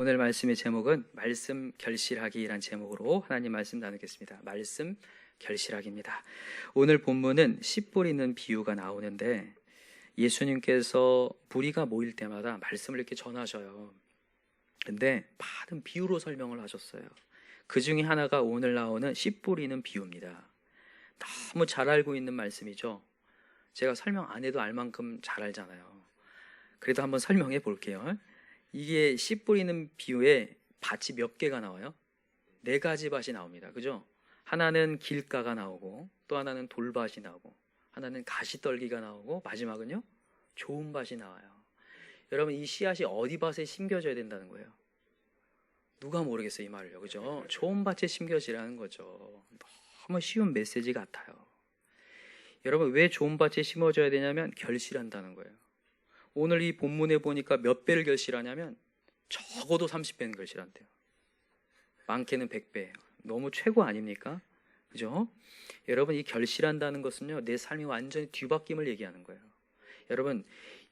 오늘 말씀의 제목은 말씀 결실하기란 제목으로 하나님 말씀 나누겠습니다. 말씀 결실하기입니다. 오늘 본문은 씨 뿌리는 비유가 나오는데 예수님께서 무리가 모일 때마다 말씀을 이렇게 전하셔요. 근데 많은 비유로 설명을 하셨어요. 그 중에 하나가 오늘 나오는 씨 뿌리는 비유입니다. 너무 잘 알고 있는 말씀이죠. 제가 설명 안 해도 알 만큼 잘 알잖아요. 그래도 한번 설명해 볼게요. 이게 씨 뿌리는 비유에 밭이 몇 개가 나와요? 4가지 밭이 나옵니다. 그죠? 하나는 길가가 나오고, 또 하나는 돌밭이 나오고, 하나는 가시떨기가 나오고, 마지막은요 좋은 밭이 나와요. 여러분, 이 씨앗이 어디 밭에 심겨져야 된다는 거예요? 누가 모르겠어요, 이 말을요. 그죠? 좋은 밭에 심겨지라는 거죠. 너무 쉬운 메시지 같아요. 여러분, 왜 좋은 밭에 심어져야 되냐면 결실한다는 거예요. 오늘 이 본문에 보니까 몇 배를 결실하냐면 적어도 30배는 결실한대요. 많게는 100배. 너무 최고 아닙니까? 그죠? 여러분, 이 결실한다는 것은요, 내 삶이 완전히 뒤바뀜을 얘기하는 거예요. 여러분,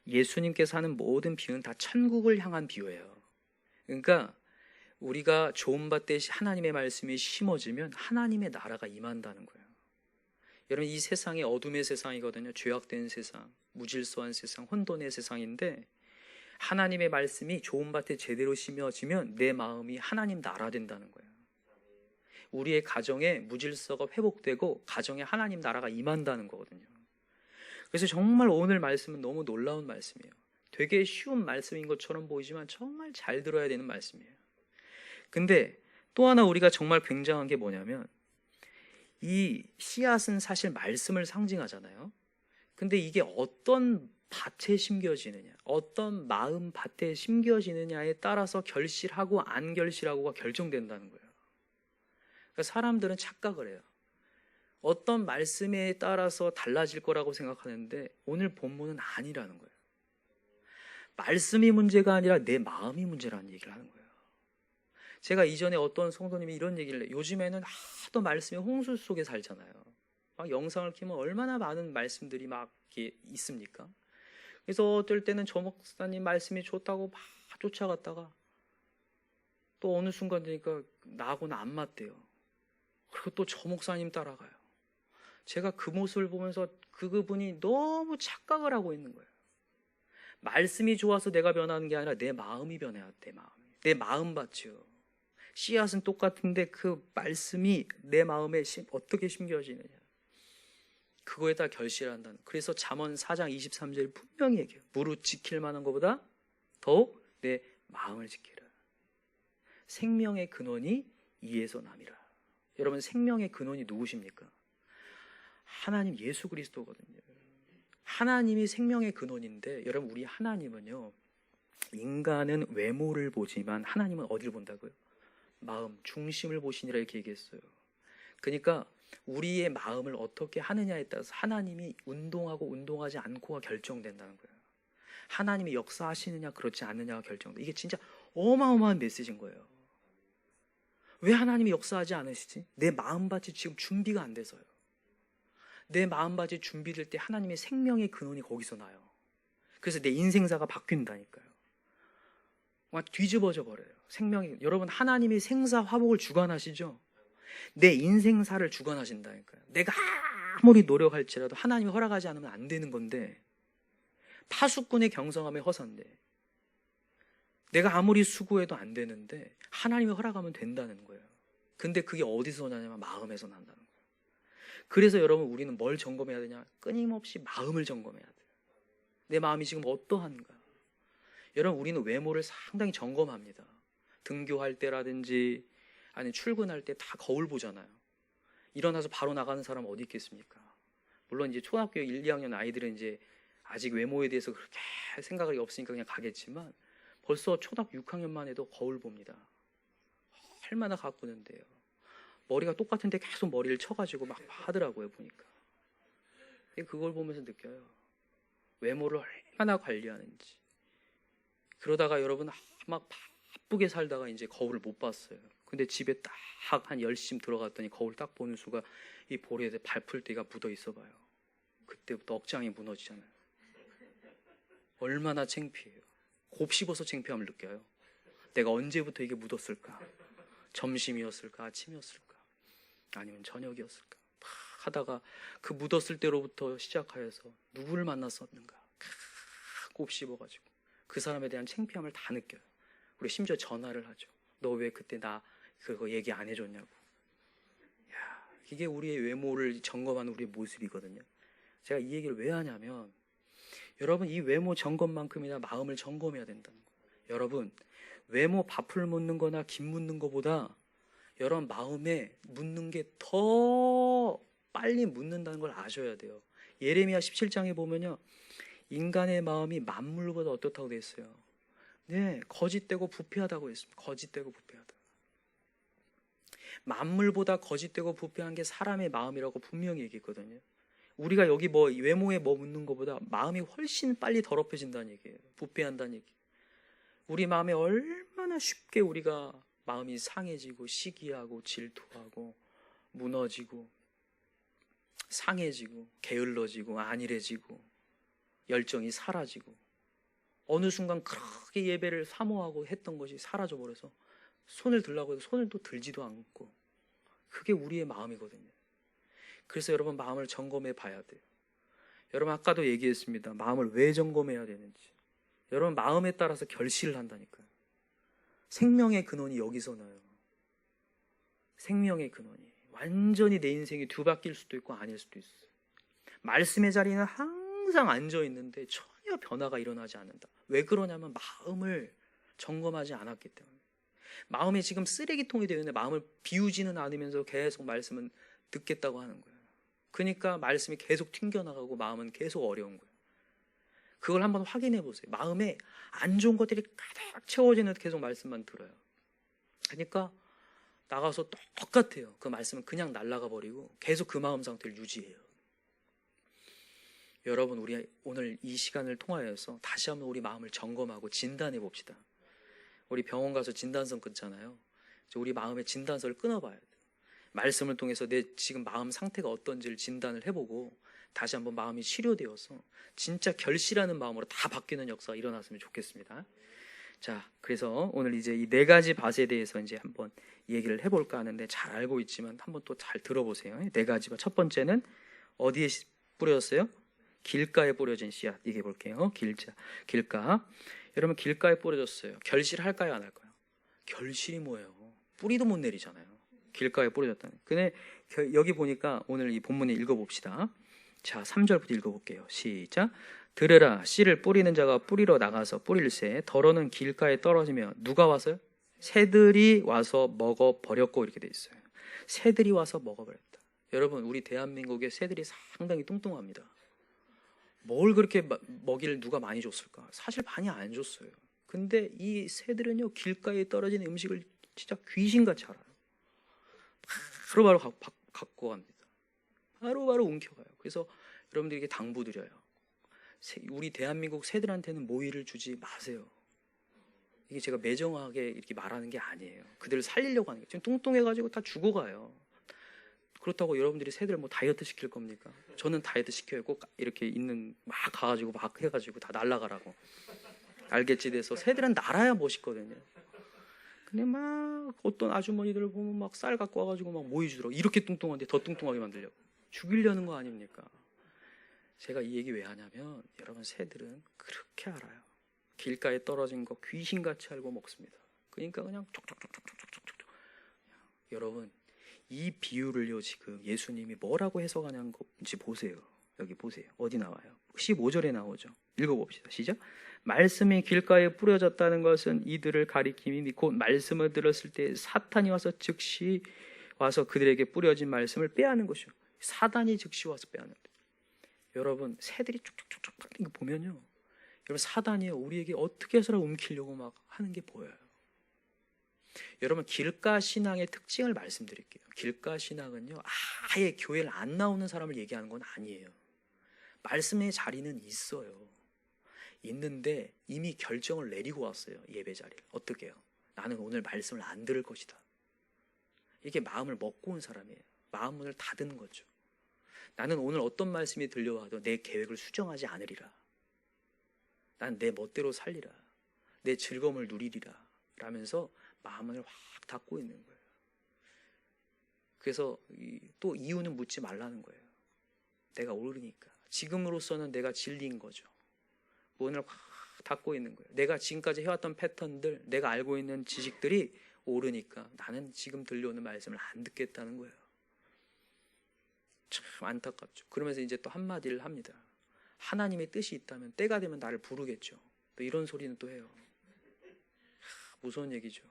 예수님께서 하는 모든 비유는 다 천국을 향한 비유예요. 그러니까 우리가 좋은 밭에 하나님의 말씀이 심어지면 하나님의 나라가 임한다는 거예요. 여러분, 이 세상이 어둠의 세상이거든요. 죄악된 세상, 무질서한 세상, 혼돈의 세상인데 하나님의 말씀이 좋은 밭에 제대로 심어지면 내 마음이 하나님 나라 된다는 거예요. 우리의 가정에 무질서가 회복되고 가정에 하나님 나라가 임한다는 거거든요. 그래서 정말 오늘 말씀은 너무 놀라운 말씀이에요. 되게 쉬운 말씀인 것처럼 보이지만 정말 잘 들어야 되는 말씀이에요. 근데 또 하나 우리가 정말 굉장한 게 뭐냐면 이 씨앗은 사실 말씀을 상징하잖아요. 근데 이게 어떤 밭에 심겨지느냐, 어떤 마음 밭에 심겨지느냐에 따라서 결실하고 안 결실하고가 결정된다는 거예요. 그러니까 사람들은 착각을 해요. 어떤 말씀에 따라서 달라질 거라고 생각하는데 오늘 본문은 아니라는 거예요. 말씀이 문제가 아니라 내 마음이 문제라는 얘기를 하는 거예요. 제가 이전에 어떤 성도님이 이런 얘기를 해요. 요즘에는 하도 말씀이 홍수 속에 살잖아요. 막 영상을 켜면 얼마나 많은 말씀들이 막 이렇게 있습니까? 그래서 어떨 때는 저 목사님 말씀이 좋다고 막 쫓아갔다가 또 어느 순간 되니까 나하고는 안 맞대요. 그리고 또 저 목사님 따라가요. 제가 그 모습을 보면서 그분이 너무 착각을 하고 있는 거예요. 말씀이 좋아서 내가 변하는 게 아니라 내 마음이 변해야 돼. 내 마음 밭이요. 씨앗은 똑같은데 그 말씀이 내 마음에 어떻게 심겨지느냐, 그거에 다 결실한다는. 그래서 잠언 4장 23절 분명히 얘기해요. 무릇 지킬 만한 것보다 더욱 내 마음을 지키라. 생명의 근원이 이에서 남이라. 여러분, 생명의 근원이 누구십니까? 하나님 예수 그리스도거든요. 하나님이 생명의 근원인데, 여러분, 우리 하나님은요, 인간은 외모를 보지만 하나님은 어디를 본다고요? 마음, 중심을 보시니라 이렇게 얘기했어요. 그러니까 우리의 마음을 어떻게 하느냐에 따라서 하나님이 운동하고 운동하지 않고가 결정된다는 거예요. 하나님이 역사하시느냐 그렇지 않느냐가 결정돼. 이게 진짜 어마어마한 메시지인 거예요. 왜 하나님이 역사하지 않으시지? 내 마음밭이 지금 준비가 안 돼서요. 내 마음밭이 준비될 때 하나님의 생명의 근원이 거기서 나요. 그래서 내 인생사가 바뀐다니까요. 막 뒤집어져 버려요. 생명이. 여러분, 하나님이 생사 화복을 주관하시죠? 내 인생사를 주관하신다니까요. 내가 아무리 노력할지라도 하나님이 허락하지 않으면 안 되는 건데, 파수꾼의 경성함에 허사인데, 내가 아무리 수고해도 안 되는데 하나님이 허락하면 된다는 거예요. 근데 그게 어디서 나냐면 마음에서 난다는 거예요. 그래서 여러분, 우리는 뭘 점검해야 되냐? 끊임없이 마음을 점검해야 돼요. 내 마음이 지금 어떠한가? 여러분, 우리는 외모를 상당히 점검합니다. 등교할 때라든지 아니 출근할 때 다 거울 보잖아요. 일어나서 바로 나가는 사람 어디 있겠습니까? 물론 이제 초등학교 1, 2학년 아이들은 이제 아직 외모에 대해서 그렇게 생각이 없으니까 그냥 가겠지만 벌써 초등학교 6학년만 해도 거울 봅니다. 얼마나 가꾸는데요. 머리가 똑같은데 계속 머리를 쳐가지고 막 하더라고요, 보니까. 그걸 보면서 느껴요. 외모를 얼마나 관리하는지. 그러다가 여러분 막 바쁘게 살다가 이제 거울을 못 봤어요. 근데 집에 딱 한 10시쯤 들어갔더니 거울 딱 보는 수가 이 볼에 발풀떼가 묻어 있어 봐요. 그때부터 억장이 무너지잖아요. 얼마나 창피해요. 곱씹어서 창피함을 느껴요. 내가 언제부터 이게 묻었을까? 점심이었을까? 아침이었을까? 아니면 저녁이었을까? 막 하다가 그 묻었을 때로부터 시작하여서 누구를 만났었는가? 곱씹어가지고 그 사람에 대한 창피함을 다 느껴요. 우리 심지어 전화를 하죠. 너 왜 그때 나 그거 얘기 안 해줬냐고. 야, 이게 우리의 외모를 점검하는 우리의 모습이거든요. 제가 이 얘기를 왜 하냐면 여러분, 이 외모 점검만큼이나 마음을 점검해야 된다는 거예요. 여러분, 외모 밥풀 묻는 거나 김 묻는 거보다 여러분 마음에 묻는 게 더 빨리 묻는다는 걸 아셔야 돼요. 예레미야 17장에 보면요, 인간의 마음이 만물보다 어떻다고 되어 있어요? 네, 거짓되고 부패하다고 했습니다. 거짓되고 부패하다. 만물보다 거짓되고 부패한 게 사람의 마음이라고 분명히 얘기했거든요. 우리가 여기 뭐 외모에 뭐 묻는 것보다 마음이 훨씬 빨리 더럽혀진다는 얘기예요. 부패한다는 얘기. 우리 마음에 얼마나 쉽게 우리가 마음이 상해지고 시기하고 질투하고 무너지고 상해지고 게을러지고 안일해지고 열정이 사라지고 어느 순간 그렇게 예배를 사모하고 했던 것이 사라져버려서 손을 들라고 해도 손을 또 들지도 않고, 그게 우리의 마음이거든요. 그래서 여러분 마음을 점검해 봐야 돼요. 여러분 아까도 얘기했습니다. 마음을 왜 점검해야 되는지. 여러분 마음에 따라서 결실을 한다니까요. 생명의 근원이 여기서 나요. 생명의 근원이 완전히 내 인생이 뒤바뀔 수도 있고 아닐 수도 있어요. 말씀의 자리는 항상 앉아 있는데 전혀 변화가 일어나지 않는다. 왜 그러냐면 마음을 점검하지 않았기 때문에. 마음이 지금 쓰레기통이 되어 있는데 마음을 비우지는 않으면서 계속 말씀은 듣겠다고 하는 거예요. 그러니까 말씀이 계속 튕겨나가고 마음은 계속 어려운 거예요. 그걸 한번 확인해 보세요. 마음에 안 좋은 것들이 가득 채워지는 계속 말씀만 들어요. 그러니까 나가서 똑같아요. 그 말씀은 그냥 날아가 버리고 계속 그 마음 상태를 유지해요. 여러분, 우리 오늘 이 시간을 통하여서 다시 한번 우리 마음을 점검하고 진단해 봅시다. 우리 병원 가서 진단서 끊잖아요. 우리 마음의 진단서를 끊어봐야 돼요. 말씀을 통해서 내 지금 마음 상태가 어떤지를 진단을 해보고 다시 한번 마음이 치료되어서 진짜 결실하는 마음으로 다 바뀌는 역사가 일어났으면 좋겠습니다. 자, 그래서 오늘 이제 이 네 가지 밭에 대해서 이제 한번 얘기를 해볼까 하는데, 잘 알고 있지만 한번 또 잘 들어보세요. 네 가지 밭. 첫 번째는 어디에 뿌렸어요? 길가에 뿌려진 씨앗. 얘기해 볼게요. 길가. 여러분, 길가에 뿌려졌어요. 결실할까요, 안 할까요? 결실이 뭐예요? 뿌리도 못 내리잖아요. 길가에 뿌려졌다는. 근데 여기 보니까 오늘 이 본문에 읽어봅시다. 자, 3절부터 읽어볼게요. 시작. 들으라, 씨를 뿌리는 자가 뿌리러 나가서 뿌릴새 덜어는 길가에 떨어지며 누가 와서요? 새들이 와서 먹어버렸고, 이렇게 돼 있어요. 새들이 와서 먹어버렸다. 여러분, 우리 대한민국의 새들이 상당히 뚱뚱합니다. 뭘 그렇게 먹이를 누가 많이 줬을까? 사실 많이 안 줬어요. 근데 이 새들은요, 길가에 떨어진 음식을 진짜 귀신같이 알아요. 바로바로 갖고 갑니다. 바로바로 움켜가요. 그래서 여러분들에게 당부드려요. 우리 대한민국 새들한테는 모이를 주지 마세요. 이게 제가 매정하게 이렇게 말하는 게 아니에요. 그들을 살리려고 하는 게. 지금 뚱뚱해가지고 다 죽어가요. 그렇다고 여러분들이 새들 뭐 다이어트 시킬 겁니까? 저는 다이어트 시켜요. 꼭 이렇게 있는 막 가가지고 막 해가지고 다 날아가라고. 알겠지? 돼서 새들은 날아야 멋있거든요. 근데 막 어떤 아주머니들을 보면 막 쌀 갖고 와가지고 막 모이 주더라고. 이렇게 뚱뚱한데 더 뚱뚱하게 만들려고. 죽이려는 거 아닙니까? 제가 이 얘기 왜 하냐면, 여러분 새들은 그렇게 알아요. 길가에 떨어진 거 귀신같이 알고 먹습니다. 그러니까 그냥 촉촉촉촉촉촉촉. 여러분, 이 비유를요, 지금 예수님이 뭐라고 해석하는지 보세요. 여기 보세요. 어디 나와요? 15절에 나오죠. 읽어봅시다. 시작. 말씀이 길가에 뿌려졌다는 것은 이들을 가리킴이니 곧 말씀을 들었을 때 사탄이 와서 즉시 와서 그들에게 뿌려진 말씀을 빼앗는 것이요. 사단이 즉시 와서 빼앗는 거예요. 여러분, 새들이 쭉쭉쭉쭉 이거 보면요, 여러분 사단이요, 우리에게 어떻게 해서라도 움키려고 막 하는 게 보여요. 여러분, 길가 신앙의 특징을 말씀드릴게요. 길가 신앙은요, 아예 교회를 안 나오는 사람을 얘기하는 건 아니에요. 말씀의 자리는 있어요. 있는데 이미 결정을 내리고 왔어요. 예배 자리를. 어떻게 해요? 나는 오늘 말씀을 안 들을 것이다. 이게 마음을 먹고 온 사람이에요. 마음문을 닫은 거죠. 나는 오늘 어떤 말씀이 들려와도 내 계획을 수정하지 않으리라. 난 내 멋대로 살리라. 내 즐거움을 누리리라. 라면서 마음을 확 닫고 있는 거예요. 그래서 또 이유는 묻지 말라는 거예요. 내가 오르니까. 지금으로서는 내가 진리인 거죠. 문을 확 닫고 있는 거예요. 내가 지금까지 해왔던 패턴들, 내가 알고 있는 지식들이 오르니까 나는 지금 들려오는 말씀을 안 듣겠다는 거예요. 참 안타깝죠. 그러면서 이제 또 한마디를 합니다. 하나님의 뜻이 있다면 때가 되면 나를 부르겠죠. 또 이런 소리는 또 해요. 무서운 얘기죠.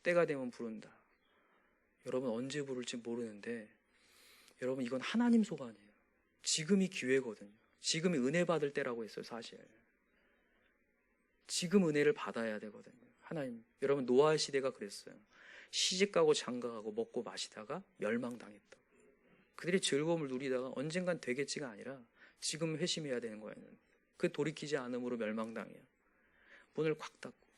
때가 되면 부른다. 여러분 언제 부를지 모르는데 여러분 이건 하나님 소관이에요. 지금이 기회거든요. 지금이 은혜 받을 때라고 했어요. 사실 지금 은혜를 받아야 되거든요. 하나님, 여러분 노아 시대가 그랬어요. 시집가고 장가가고 먹고 마시다가 멸망당했다. 그들이 즐거움을 누리다가 언젠간 되겠지가 아니라 지금 회심해야 되는 거예요. 그 돌이키지 않음으로 멸망당해요. 문을 콱 닫고.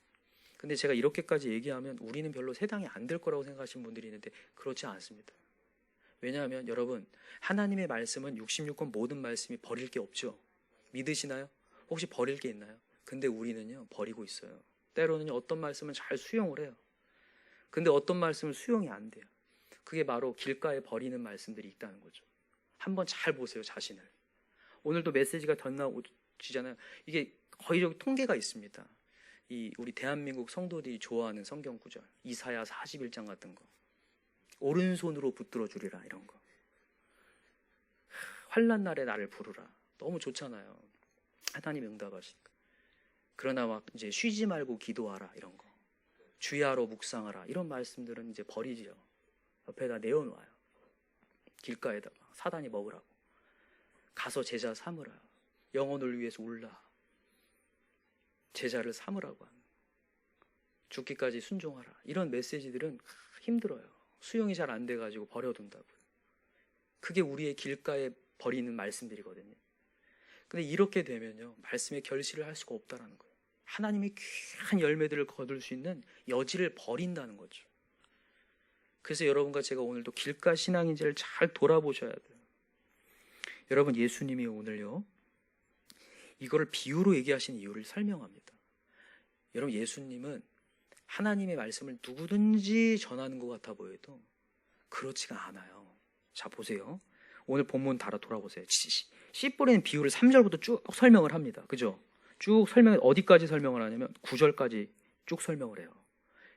근데 제가 이렇게까지 얘기하면 우리는 별로 세당이 안 될 거라고 생각하시는 분들이 있는데 그렇지 않습니다. 왜냐하면 여러분 하나님의 말씀은 66권 모든 말씀이 버릴 게 없죠. 믿으시나요? 혹시 버릴 게 있나요? 근데 우리는요 버리고 있어요. 때로는 어떤 말씀은 잘 수용을 해요. 근데 어떤 말씀은 수용이 안 돼요. 그게 바로 길가에 버리는 말씀들이 있다는 거죠. 한번 잘 보세요, 자신을. 오늘도 메시지가 덧나오시잖아요. 이게 거의 저기 통계가 있습니다. 우리 대한민국 성도들이 좋아하는 성경 구절, 이사야 41장 같은 거, 오른손으로 붙들어 주리라 이런 거, 환난 날에 나를 부르라, 너무 좋잖아요. 하나님 응답하시니까. 그러나 막 이제 쉬지 말고 기도하라 이런 거, 주야로 묵상하라 이런 말씀들은 이제 버리죠. 옆에다 내어놓아요. 길가에다가 사단이 먹으라고. 가서 제자 삼으라. 영혼을 위해서 울라. 제자를 삼으라고 하는. 죽기까지 순종하라. 이런 메시지들은 힘들어요. 수용이 잘 안 돼가지고 버려둔다고요. 그게 우리의 길가에 버리는 말씀들이거든요. 근데 이렇게 되면요 말씀의 결실을 할 수가 없다라는 거예요. 하나님이 귀한 열매들을 거둘 수 있는 여지를 버린다는 거죠. 그래서 여러분과 제가 오늘도 길가 신앙인지를 잘 돌아보셔야 돼요. 여러분 예수님이 오늘요 이거를 비유로 얘기하신 이유를 설명합니다. 여러분 예수님은 하나님의 말씀을 누구든지 전하는 것 같아 보여도 그렇지가 않아요. 자 보세요. 오늘 본문 달아 돌아보세요. 씨 뿌리는 비유를 3절부터 쭉 설명을 합니다. 그죠? 쭉 설명을 어디까지 설명을 하냐면 9절까지 쭉 설명을 해요.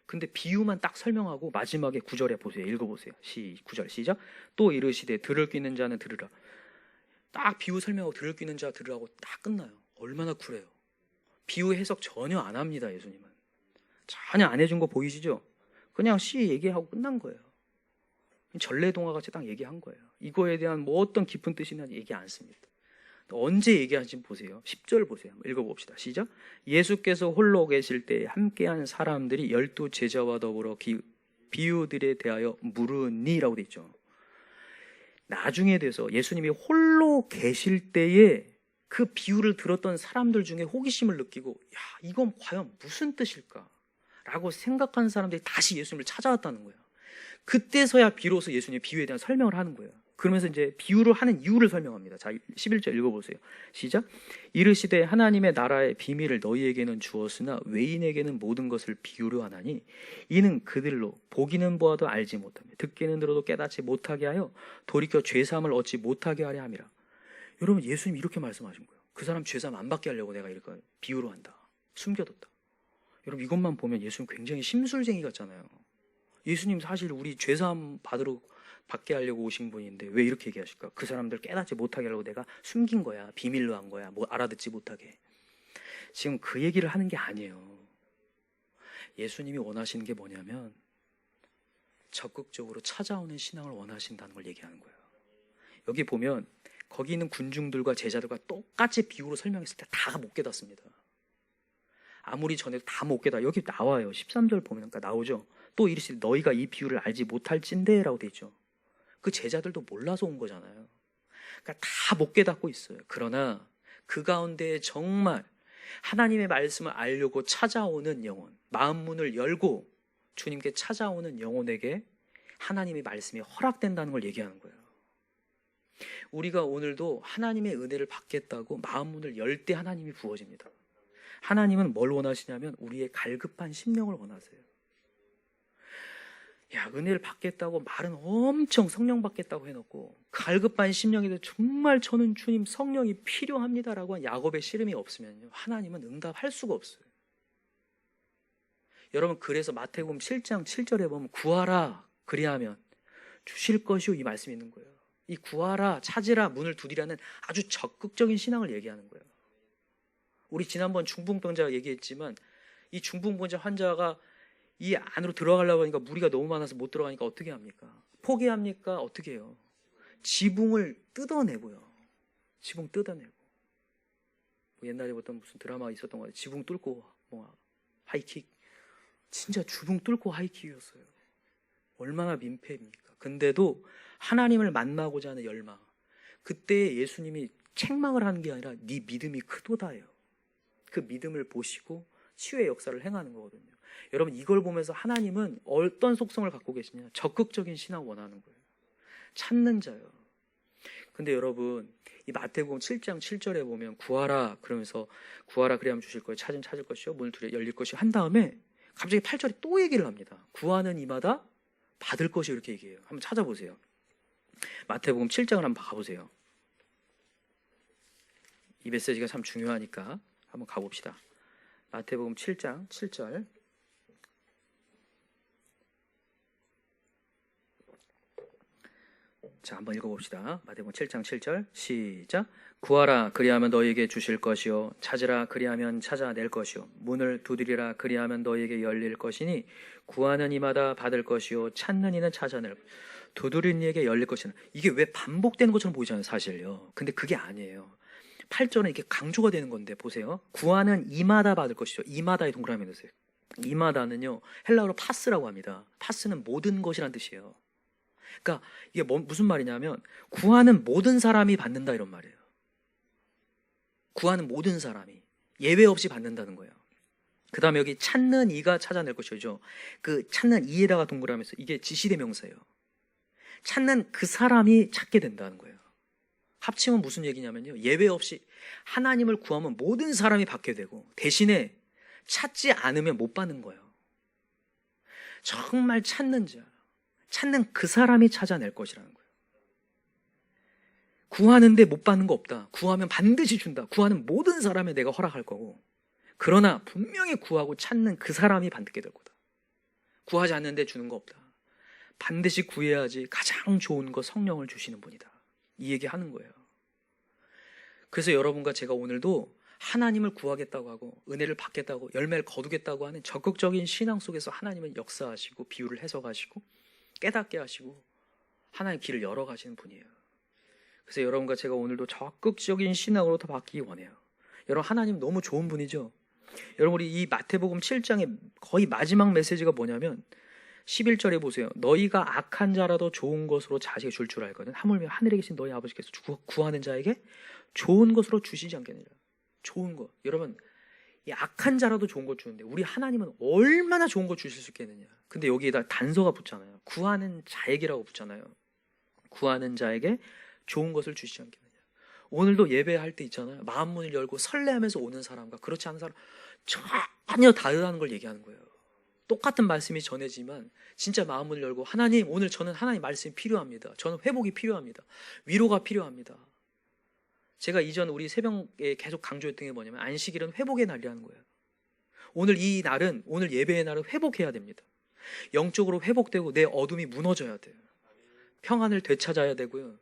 근데 비유만 딱 설명하고 마지막에 9절에 보세요. 읽어보세요. 9절 시작. 또 이르시되 들을 귀 있는 자는 들으라. 딱 비유 설명하고 들을 귀 있는 자 들으라고 딱 끝나요. 얼마나 쿨해요. 비유 해석 전혀 안 합니다. 예수님은 전혀 안 해준 거 보이시죠? 그냥 얘기하고 끝난 거예요. 전래동화 같이 딱 얘기한 거예요. 이거에 대한 뭐 어떤 깊은 뜻이나 얘기 안 씁니다. 언제 얘기하는지 보세요. 10절 보세요. 한번 읽어봅시다. 시작. 예수께서 홀로 계실 때 함께한 사람들이 12 제자와 더불어 비유들에 대하여 물으니라고 돼 있죠. 나중에 돼서 예수님이 홀로 계실 때에 그 비유를 들었던 사람들 중에 호기심을 느끼고 야 이건 과연 무슨 뜻일까? 라고 생각하는 사람들이 다시 예수님을 찾아왔다는 거예요. 그때서야 비로소 예수님의 비유에 대한 설명을 하는 거예요. 그러면서 이제 비유를 하는 이유를 설명합니다. 자, 11절 읽어보세요. 시작. 이르시되 하나님의 나라의 비밀을 너희에게는 주었으나 외인에게는 모든 것을 비유로 하나니 이는 그들로 보기는 보아도 알지 못하며 듣기는 들어도 깨닫지 못하게 하여 돌이켜 죄사함을 얻지 못하게 하려 함이라. 여러분 예수님 이렇게 말씀하신 거예요. 그 사람 죄사함 안 받게 하려고 내가 이렇게 비유로 한다. 숨겨뒀다. 여러분 이것만 보면 예수님 굉장히 심술쟁이 같잖아요. 예수님 사실 우리 죄사함 받게 하려고 오신 분인데 왜 이렇게 얘기하실까? 그 사람들 깨닫지 못하게 하려고 내가 숨긴 거야. 비밀로 한 거야. 뭐 알아듣지 못하게. 지금 그 얘기를 하는 게 아니에요. 예수님이 원하시는 게 뭐냐면 적극적으로 찾아오는 신앙을 원하신다는 걸 얘기하는 거예요. 여기 보면 거기 있는 군중들과 제자들과 똑같이 비유로 설명했을 때 다 못 깨닫습니다. 아무리 전해도 다 못 깨닫. 여기 나와요. 13절 보면 나오죠. 또 이르시되 너희가 이 비유를 알지 못할진대 라고 돼 있죠. 그 제자들도 몰라서 온 거잖아요. 그러니까 다 못 깨닫고 있어요. 그러나 그 가운데 정말 하나님의 말씀을 알려고 찾아오는 영혼, 마음 문을 열고 주님께 찾아오는 영혼에게 하나님의 말씀이 허락된다는 걸 얘기하는 거예요. 우리가 오늘도 하나님의 은혜를 받겠다고 마음 문을 열 때 하나님이 부어집니다. 하나님은 뭘 원하시냐면 우리의 갈급한 심령을 원하세요. 야, 은혜를 받겠다고 말은 엄청 성령 받겠다고 해놓고 갈급한 심령인데 정말 저는 주님 성령이 필요합니다라고 한 야곱의 씨름이 없으면요, 하나님은 응답할 수가 없어요. 여러분, 그래서 마태복음 7장 7절에 보면 구하라 그리하면 주실 것이요, 이 말씀이 있는 거예요. 이 구하라, 찾으라, 문을 두드리라는 아주 적극적인 신앙을 얘기하는 거예요. 우리 지난번 중풍병자 얘기했지만 이 중풍병자 환자가 이 안으로 들어가려고 하니까 무리가 너무 많아서 못 들어가니까 어떻게 합니까? 포기합니까? 어떻게 해요? 지붕을 뜯어내고요. 지붕 뜯어내고. 옛날에 어떤 무슨 드라마 있었던 거 같아요. 지붕 뚫고 하이킥. 진짜 지붕 뚫고 하이킥이었어요. 얼마나 민폐입니까? 근데도 하나님을 만나고자 하는 열망. 그때 예수님이 책망을 하는 게 아니라 네 믿음이 크도다예요. 그 믿음을 보시고 치유의 역사를 행하는 거거든요. 여러분, 이걸 보면서 하나님은 어떤 속성을 갖고 계시냐? 적극적인 신앙 원하는 거예요. 찾는 자요. 근데 여러분, 이 마태복음 7장 7절에 보면 구하라 그러면서 구하라 그래야만 주실 거예요. 찾으면 찾을 것이요, 문을 두드려 열릴 것이요 한 다음에 갑자기 8절에 또 얘기를 합니다. 구하는 이마다 받을 것이, 이렇게 얘기해요. 한번 찾아보세요. 마태복음 7장을 한번 가보세요. 이 메시지가 참 중요하니까 한번 가봅시다. 마태복음 7장 7절. 자, 한번 읽어봅시다. 마태복음 7장 7절 시작. 구하라 그리하면 너희에게 주실 것이요, 찾으라 그리하면 찾아낼 것이요, 문을 두드리라 그리하면 너희에게 열릴 것이니 구하는 이마다 받을 것이요, 찾는 이는 찾아낼, 두드리는 이에게 열릴 것이니. 이게 왜 반복되는 것처럼 보이잖아요, 사실요. 근데 그게 아니에요. 8절은 이렇게 강조가 되는 건데 보세요. 구하는 이마다 받을 것이죠. 이마다에 동그라미 넣으세요. 이마다는요, 헬라어로 파스라고 합니다. 파스는 모든 것이란 뜻이에요. 그러니까 이게 무슨 말이냐면 구하는 모든 사람이 받는다, 이런 말이에요. 구하는 모든 사람이 예외 없이 받는다는 거예요. 그 다음에 여기 찾는 이가 찾아낼 것이죠. 그 찾는 이에다가 동그라미에서 이게 지시대명사예요. 찾는 그 사람이 찾게 된다는 거예요. 합치면 무슨 얘기냐면요, 예외 없이 하나님을 구하면 모든 사람이 받게 되고 대신에 찾지 않으면 못 받는 거예요. 정말 찾는 자, 찾는 그 사람이 찾아낼 것이라는 거예요. 구하는데 못 받는 거 없다. 구하면 반드시 준다. 구하는 모든 사람에 내가 허락할 거고, 그러나 분명히 구하고 찾는 그 사람이 받게 될 거다. 구하지 않는데 주는 거 없다. 반드시 구해야지 가장 좋은 거 성령을 주시는 분이다. 이 얘기 하는 거예요. 그래서 여러분과 제가 오늘도 하나님을 구하겠다고 하고 은혜를 받겠다고 열매를 거두겠다고 하는 적극적인 신앙 속에서 하나님은 역사하시고 비유를 해석하시고 깨닫게 하시고 하나님의 길을 열어가시는 분이에요. 그래서 여러분과 제가 오늘도 적극적인 신앙으로 더 바뀌기 원해요. 여러분, 하나님 너무 좋은 분이죠. 여러분, 우리 이 마태복음 7장의 거의 마지막 메시지가 뭐냐면 11절에 보세요. 너희가 악한 자라도 좋은 것으로 자식이 줄 줄 알거든. 하물며 하늘에 계신 너희 아버지께서 구하는 자에게 좋은 것으로 주시지 않겠느냐. 좋은 것. 여러분, 이 악한 자라도 좋은 것 주는데 우리 하나님은 얼마나 좋은 것 주실 수 있겠느냐. 근데 여기에다 단서가 붙잖아요. 구하는 자에게라고 붙잖아요. 구하는 자에게 좋은 것을 주시지 않겠느냐. 오늘도 예배할 때 있잖아요. 마음 문을 열고 설레하면서 오는 사람과 그렇지 않은 사람 전혀 다르다는 걸 얘기하는 거예요. 똑같은 말씀이 전해지만 진짜 마음을 열고 하나님, 오늘 저는 하나님 말씀이 필요합니다. 저는 회복이 필요합니다. 위로가 필요합니다. 제가 이전 우리 새벽에 계속 강조했던 게 뭐냐면 안식일은 회복의 날이라는 거예요. 오늘 이 날은, 오늘 예배의 날은 회복해야 됩니다. 영적으로 회복되고 내 어둠이 무너져야 돼요. 평안을 되찾아야 되고요.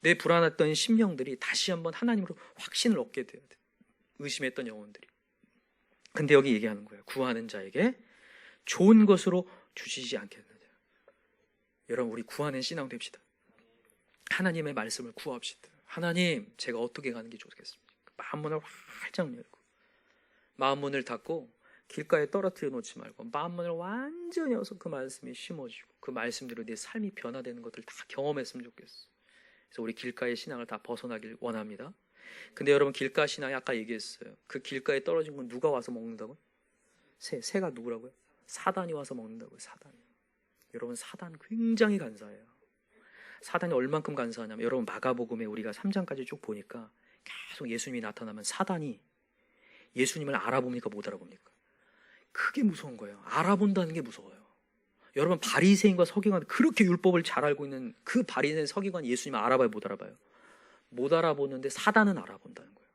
내 불안했던 심령들이 다시 한번 하나님으로 확신을 얻게 돼야 돼요. 의심했던 영혼들이. 근데 여기 얘기하는 거예요. 구하는 자에게 좋은 것으로 주시지 않겠느냐. 여러분, 우리 구하는 신앙 됩시다. 하나님의 말씀을 구합시다. 하나님, 제가 어떻게 가는 게 좋겠습니까? 마음문을 활짝 열고 마음문을 닫고 길가에 떨어뜨려 놓지 말고 마음문을 완전히 열어서 그 말씀이 심어지고 그 말씀대로 내 삶이 변화되는 것들 다 경험했으면 좋겠어. 그래서 우리 길가의 신앙을 다 벗어나길 원합니다. 근데 여러분, 길가 신앙이 아까 얘기했어요. 그 길가에 떨어진 건 누가 와서 먹는다고요? 새가 누구라고요? 사단이 와서 먹는다고요. 사단이. 여러분, 사단 굉장히 간사해요. 사단이 얼만큼 간사하냐면 여러분, 마가복음에 우리가 3장까지 쭉 보니까 계속 예수님이 나타나면 사단이 예수님을 알아봅니까? 못 알아봅니까? 그게 무서운 거예요. 알아본다는 게 무서워요. 여러분, 바리새인과 서기관, 그렇게 율법을 잘 알고 있는 그 바리새인 서기관 예수님을 알아봐요? 못 알아봐요? 못 알아보는데 사단은 알아본다는 거예요.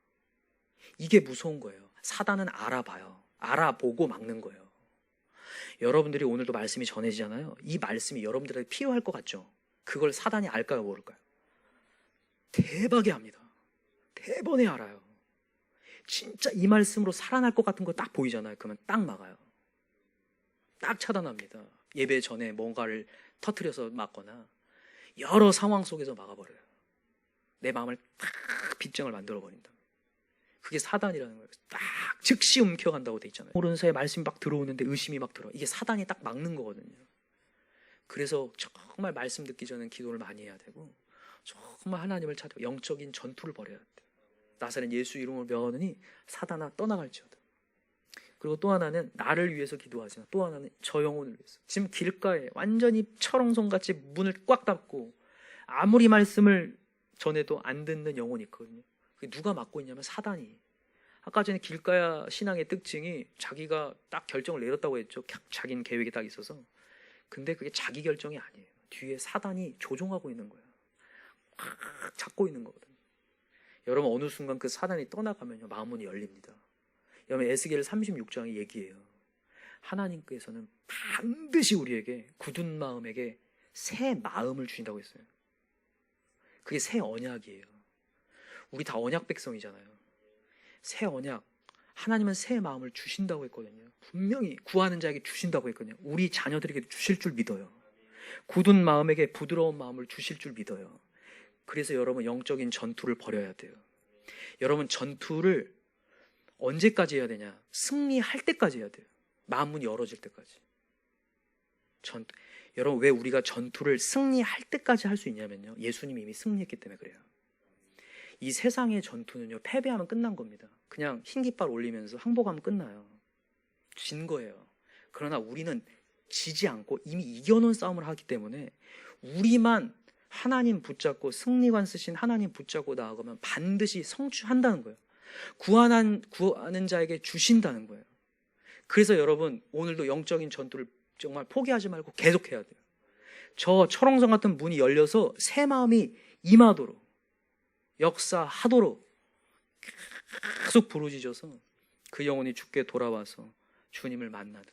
이게 무서운 거예요. 사단은 알아봐요. 알아보고 막는 거예요. 여러분들이 오늘도 말씀이 전해지잖아요. 이 말씀이 여러분들에게 필요할 것 같죠? 그걸 사단이 알까요? 모를까요? 대박에 합니다. 대번에 알아요. 진짜 이 말씀으로 살아날 것 같은 거 딱 보이잖아요. 그러면 딱 막아요. 딱 차단합니다. 예배 전에 뭔가를 터뜨려서 막거나 여러 상황 속에서 막아버려요. 내 마음을 딱 빗장을 만들어버린다. 그게 사단이라는 거예요. 딱 즉시 움켜간다고 돼 있잖아요. 모르는 사이에 말씀이 막 들어오는데 의심이 막 들어. 이게 사단이 딱 막는 거거든요. 그래서 정말 말씀 듣기 전에 기도를 많이 해야 되고, 정말 하나님을 찾아 영적인 전투를 벌여야 돼요. 나사렛 예수 이름을 명하느니 사단아 떠나갈지어다. 그리고 또 하나는 나를 위해서 기도하지만 또 하나는 저 영혼을 위해서. 지금 길가에 완전히 철옹성같이 문을 꽉 닫고 아무리 말씀을 전해도 안 듣는 영혼이 있거든요. 그게 누가 맡고 있냐면 사단이. 아까 전에 길가야 신앙의 특징이 자기가 딱 결정을 내렸다고 했죠. 자기는 계획이 딱 있어서. 근데 그게 자기 결정이 아니에요. 뒤에 사단이 조종하고 있는 거예요. 꽉 잡고 있는 거거든요. 여러분, 어느 순간 그 사단이 떠나가면요, 마음문이 열립니다. 여러분, 에스겔 36장이 얘기해요. 하나님께서는 반드시 우리에게 굳은 마음에게 새 마음을 주신다고 했어요. 그게 새 언약이에요. 우리 다 언약 백성이잖아요. 새 언약, 하나님은 새 마음을 주신다고 했거든요. 분명히 구하는 자에게 주신다고 했거든요. 우리 자녀들에게 주실 줄 믿어요. 굳은 마음에게 부드러운 마음을 주실 줄 믿어요. 그래서 여러분, 영적인 전투를 벌여야 돼요. 여러분, 전투를 언제까지 해야 되냐? 승리할 때까지 해야 돼요. 마음문이 열어질 때까지. 여러분, 왜 우리가 전투를 승리할 때까지 할 수 있냐면요, 예수님이 이미 승리했기 때문에 그래요. 이 세상의 전투는요, 패배하면 끝난 겁니다. 그냥 흰 깃발 올리면서 항복하면 끝나요. 진 거예요. 그러나 우리는 지지 않고 이미 이겨놓은 싸움을 하기 때문에 우리만 하나님 붙잡고, 승리관 쓰신 하나님 붙잡고 나아가면 반드시 성취한다는 거예요. 구하는 자에게 주신다는 거예요. 그래서 여러분, 오늘도 영적인 전투를 정말 포기하지 말고 계속해야 돼요. 저 철옹성 같은 문이 열려서 새 마음이 임하도록, 역사하도록 계속 부르짖어서 그 영혼이 주께 돌아와서 주님을 만나는,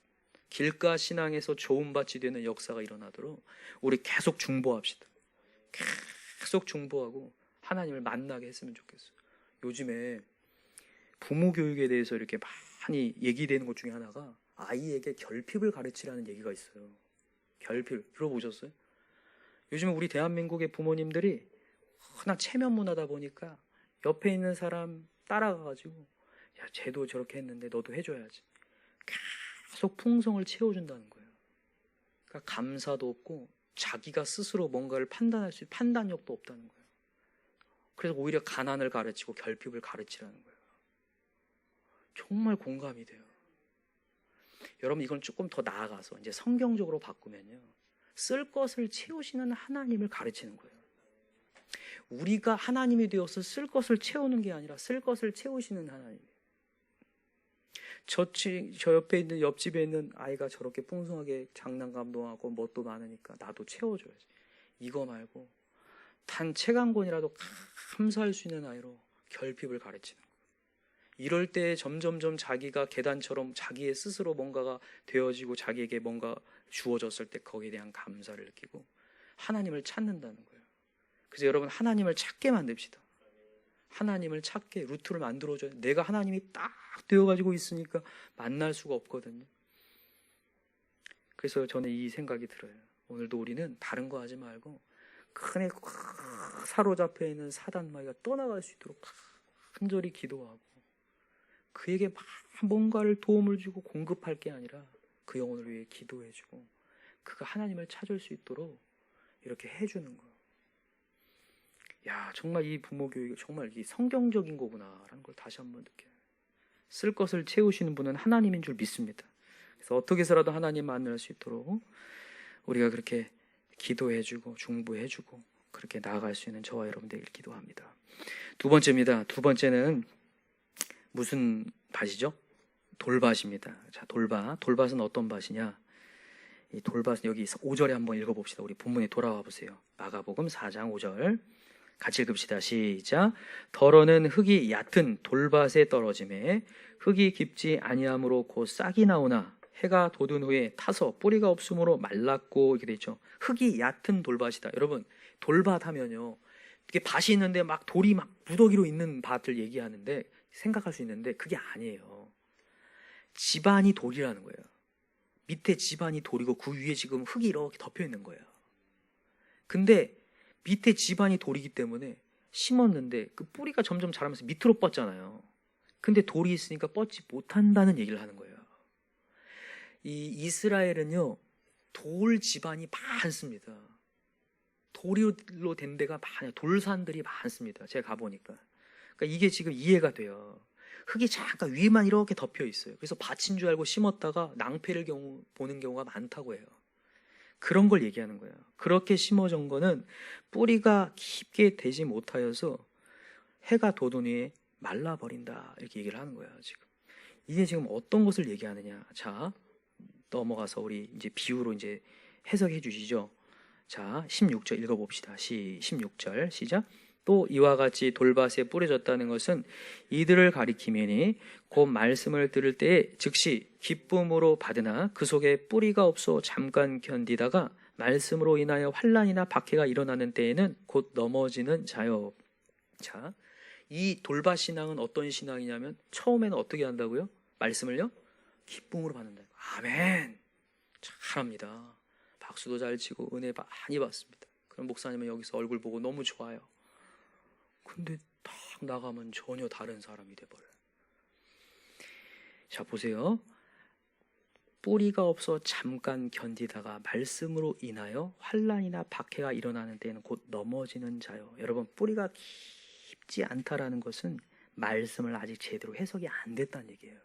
길가 신앙에서 조음받이 되는 역사가 일어나도록 우리 계속 중보합시다. 계속 중보하고 하나님을 만나게 했으면 좋겠어요. 요즘에 부모 교육에 대해서 이렇게 많이 얘기되는 것 중에 하나가 아이에게 결핍을 가르치라는 얘기가 있어요. 결핍 들어보셨어요? 요즘에 우리 대한민국의 부모님들이 워낙 체면 문화다 보니까 옆에 있는 사람 따라가가지고, 야, 쟤도 저렇게 했는데 너도 해줘야지. 계속 풍성을 채워준다는 거예요. 그러니까 감사도 없고 자기가 스스로 뭔가를 판단할 수 있는 판단력도 없다는 거예요. 그래서 오히려 가난을 가르치고 결핍을 가르치라는 거예요. 정말 공감이 돼요. 여러분, 이건 조금 더 나아가서 이제 성경적으로 바꾸면요, 쓸 것을 채우시는 하나님을 가르치는 거예요. 우리가 하나님이 되어서 쓸 것을 채우는 게 아니라 쓸 것을 채우시는 하나님이에요. 저 옆에 있는, 옆집에 있는 아이가 저렇게 풍성하게 장난감도 하고 뭣도 많으니까 나도 채워줘야지. 이거 말고 단 책 한 권이라도 감사할 수 있는 아이로 결핍을 가르치는 거예요. 이럴 때 점점점 자기가 계단처럼 자기의 스스로 뭔가가 되어지고 자기에게 뭔가 주어졌을 때 거기에 대한 감사를 느끼고 하나님을 찾는다는 거예요. 그래서 여러분, 하나님을 찾게 만듭시다. 하나님을 찾게 루트를 만들어줘요. 내가 하나님이 딱 되어가지고 있으니까 만날 수가 없거든요. 그래서 저는 이 생각이 들어요. 오늘도 우리는 다른 거 하지 말고 큰애 사로잡혀 있는 사단 마귀가 떠나갈 수 있도록 간절히 기도하고 그에게 막 뭔가를 도움을 주고 공급할 게 아니라 그 영혼을 위해 기도해주고 그가 하나님을 찾을 수 있도록 이렇게 해주는 거예요. 야, 정말 이 부모 교육이 정말 이 성경적인 거구나라는 걸 다시 한번 느껴요. 쓸 것을 채우시는 분은 하나님인 줄 믿습니다. 그래서 어떻게 해서라도 하나님 만날 수 있도록 우리가 그렇게 기도해주고 중보해주고 그렇게 나아갈 수 있는 저와 여러분들 기도합니다. 두 번째입니다. 두 번째는 무슨 밭이죠? 돌밭입니다. 자, 돌밭은 어떤 밭이냐? 이 돌밭은 여기 5절에 한번 읽어봅시다. 우리 본문에 돌아와 보세요. 마가복음 4장 5절 같이 읽읍시다. 시작. 더러는 흙이 얕은 돌밭에 떨어짐에 흙이 깊지 아니하므로 곧 싹이 나오나 해가 돋은 후에 타서 뿌리가 없으므로 말랐고, 이렇게 되죠. 흙이 얕은 돌밭이다. 여러분, 돌밭 하면요, 이게 밭이 있는데 막 돌이 막 무더기로 있는 밭을 얘기하는데 생각할 수 있는데 그게 아니에요. 집안이 돌이라는 거예요. 밑에 집안이 돌이고 그 위에 지금 흙이 이렇게 덮여 있는 거예요. 근데 밑에 집안이 돌이기 때문에 심었는데 그 뿌리가 점점 자라면서 밑으로 뻗잖아요. 근데 돌이 있으니까 뻗지 못한다는 얘기를 하는 거예요. 이 이스라엘은요, 돌 집안이 많습니다. 돌로 된 데가 많아요. 돌산들이 많습니다. 제가 가보니까. 그러니까 이게 지금 이해가 돼요. 흙이 잠깐 위에만 이렇게 덮여 있어요. 그래서 밭인 줄 알고 심었다가 낭패를 보는 경우가 많다고 해요. 그런 걸 얘기하는 거예요. 그렇게 심어진 거는 뿌리가 깊게 되지 못하여서 해가 돋은 후에 말라버린다, 이렇게 얘기를 하는 거예요. 지금 이게 지금 어떤 것을 얘기하느냐? 자, 넘어가서 우리 이제 비유로 이제 해석해 주시죠. 자, 16절 읽어봅시다. 16절 시작. 또 이와 같이 돌밭에 뿌려졌다는 것은 이들을 가리키매니 곧 말씀을 들을 때에 즉시 기쁨으로 받으나 그 속에 뿌리가 없어 잠깐 견디다가 말씀으로 인하여 환난이나 박해가 일어나는 때에는 곧 넘어지는 자요. 자, 이 돌밭 신앙은 어떤 신앙이냐면 처음에는 어떻게 한다고요? 말씀을요? 기쁨으로 받는다. 아멘. 잘합니다. 박수도 잘 치고 은혜 많이 받습니다. 그럼 목사님은 여기서 얼굴 보고 너무 좋아요. 근데 딱 나가면 전혀 다른 사람이 돼버려요. 자, 보세요. 뿌리가 없어 잠깐 견디다가 말씀으로 인하여 환난이나 박해가 일어나는 때에는 곧 넘어지는 자요. 여러분, 뿌리가 깊지 않다라는 것은 말씀을 아직 제대로 해석이 안 됐다는 얘기예요.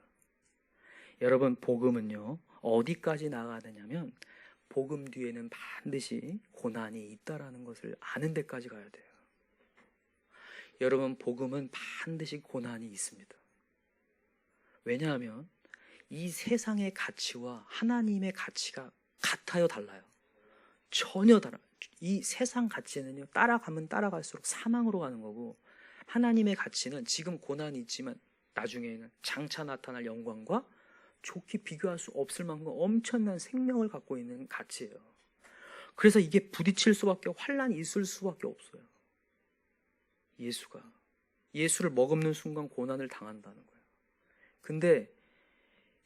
여러분, 복음은요, 어디까지 나가느냐면 복음 뒤에는 반드시 고난이 있다라는 것을 아는 데까지 가야 돼요. 여러분, 복음은 반드시 고난이 있습니다. 왜냐하면 이 세상의 가치와 하나님의 가치가 같아요, 달라요? 전혀 달라요. 이 세상 가치는요, 따라가면 따라갈수록 사망으로 가는 거고, 하나님의 가치는 지금 고난이 있지만 나중에는 장차 나타날 영광과 좋게 비교할 수 없을 만큼 엄청난 생명을 갖고 있는 가치예요. 그래서 이게 부딪힐 수밖에, 환난이 있을 수밖에 없어요. 예수를 머금는 순간 고난을 당한다는 거예요. 근데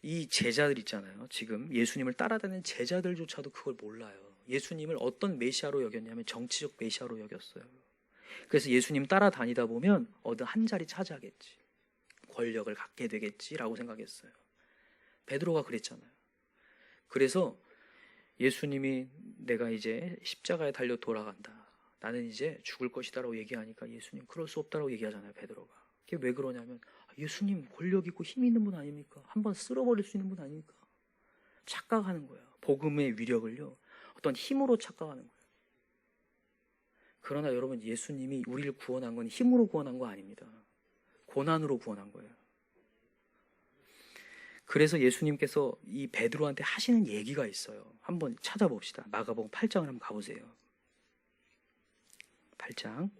이 제자들 있잖아요. 지금 예수님을 따라다니는 제자들조차도 그걸 몰라요. 예수님을 어떤 메시아로 여겼냐면 정치적 메시아로 여겼어요. 그래서 예수님 따라다니다 보면 어느 한 자리 차지하겠지, 권력을 갖게 되겠지라고 생각했어요. 베드로가 그랬잖아요. 그래서 예수님이 내가 이제 십자가에 달려 돌아간다, 나는 이제 죽을 것이다라고 얘기하니까 예수님 그럴 수 없다라고 얘기하잖아요, 베드로가. 그게 왜 그러냐면 예수님 권력 있고 힘 있는 분 아닙니까? 한번 쓸어버릴 수 있는 분 아닙니까? 착각하는 거예요. 복음의 위력을요, 어떤 힘으로 착각하는 거예요. 그러나 여러분, 예수님이 우리를 구원한 건 힘으로 구원한 거 아닙니다. 고난으로 구원한 거예요. 그래서 예수님께서 이 베드로한테 하시는 얘기가 있어요. 한번 찾아봅시다. 마가복음 8장을 한번 가보세요. 8장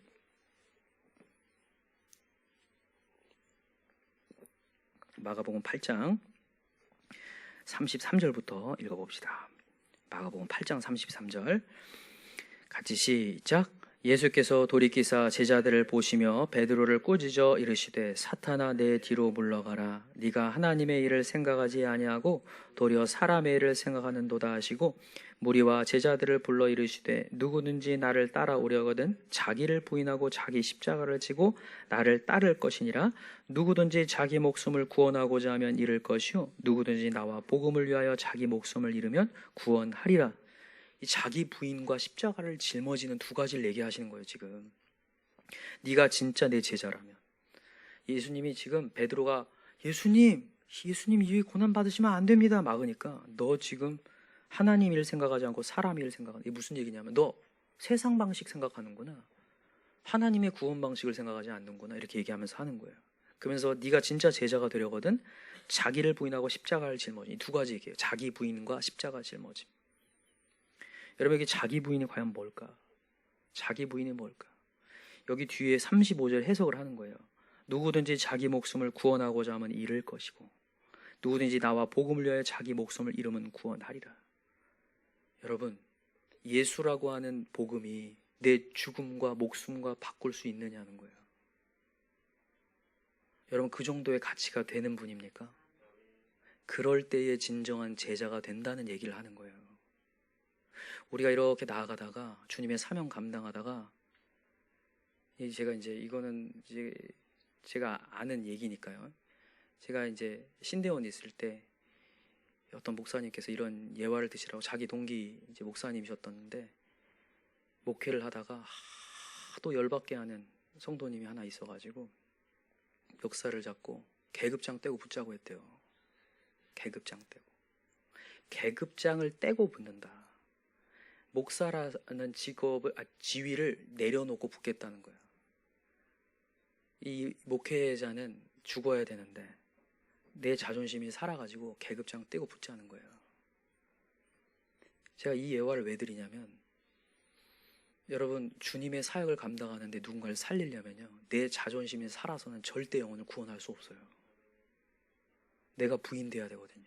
마가복음 8장 33절부터 읽어봅시다. 마가복음 8장 33절 같이 시작. 예수께서 돌이키사 제자들을 보시며 베드로를 꾸짖어 이르시되 사탄아 내 뒤로 물러가라. 네가 하나님의 일을 생각하지 아니하고 도리어 사람의 일을 생각하는도다 하시고 무리와 제자들을 불러 이르시되 누구든지 나를 따라오려거든 자기를 부인하고 자기 십자가를 지고 나를 따를 것이니라. 누구든지 자기 목숨을 구원하고자 하면 잃을 것이요 누구든지 나와 복음을 위하여 자기 목숨을 잃으면 구원하리라. 이 자기 부인과 십자가를 짊어지는 두 가지를 얘기하시는 거예요. 지금 네가 진짜 내 제자라면. 예수님이 지금 베드로가 예수님 이 고난 받으시면 안 됩니다 막으니까 너 지금 하나님 일 생각하지 않고 사람 일 생각하는, 이게 무슨 얘기냐면 너 세상 방식 생각하는구나, 하나님의 구원 방식을 생각하지 않는구나, 이렇게 얘기하면서 하는 거예요. 그러면서 네가 진짜 제자가 되려거든 자기를 부인하고 십자가를 짊어짐. 이 두 가지 얘기예요. 자기 부인과 십자가 짊어짐. 여러분에게 자기 부인이 과연 뭘까? 자기 부인이 뭘까? 여기 뒤에 35절 해석을 하는 거예요. 누구든지 자기 목숨을 구원하고자 하면 잃을 것이고 누구든지 나와 복음을 위하여 자기 목숨을 잃으면 구원하리라. 여러분, 예수라고 하는 복음이 내 죽음과 목숨과 바꿀 수 있느냐는 거예요. 여러분, 그 정도의 가치가 되는 분입니까? 그럴 때에 진정한 제자가 된다는 얘기를 하는 거예요. 우리가 이렇게 나아가다가 주님의 사명 감당하다가 제가 이제 이거는 이제 제가 아는 얘기니까요. 제가 이제 신대원에 있을 때 어떤 목사님께서 이런 예화를 드시라고 자기 동기 이제 목사님이셨던데 목회를 하다가 하도 열받게 하는 성도님이 하나 있어가지고 멱살을 잡고 계급장 떼고 붙자고 했대요. 계급장 떼고. 계급장을 떼고 붙는다. 목사라는 지위를 내려놓고 붙겠다는 거예요. 이 목회자는 죽어야 되는데 내 자존심이 살아가지고 계급장 떼고 붙자는 거예요. 제가 이 예화를 왜 드리냐면 여러분 주님의 사역을 감당하는데 누군가를 살리려면요 내 자존심이 살아서는 절대 영혼을 구원할 수 없어요. 내가 부인돼야 되거든요.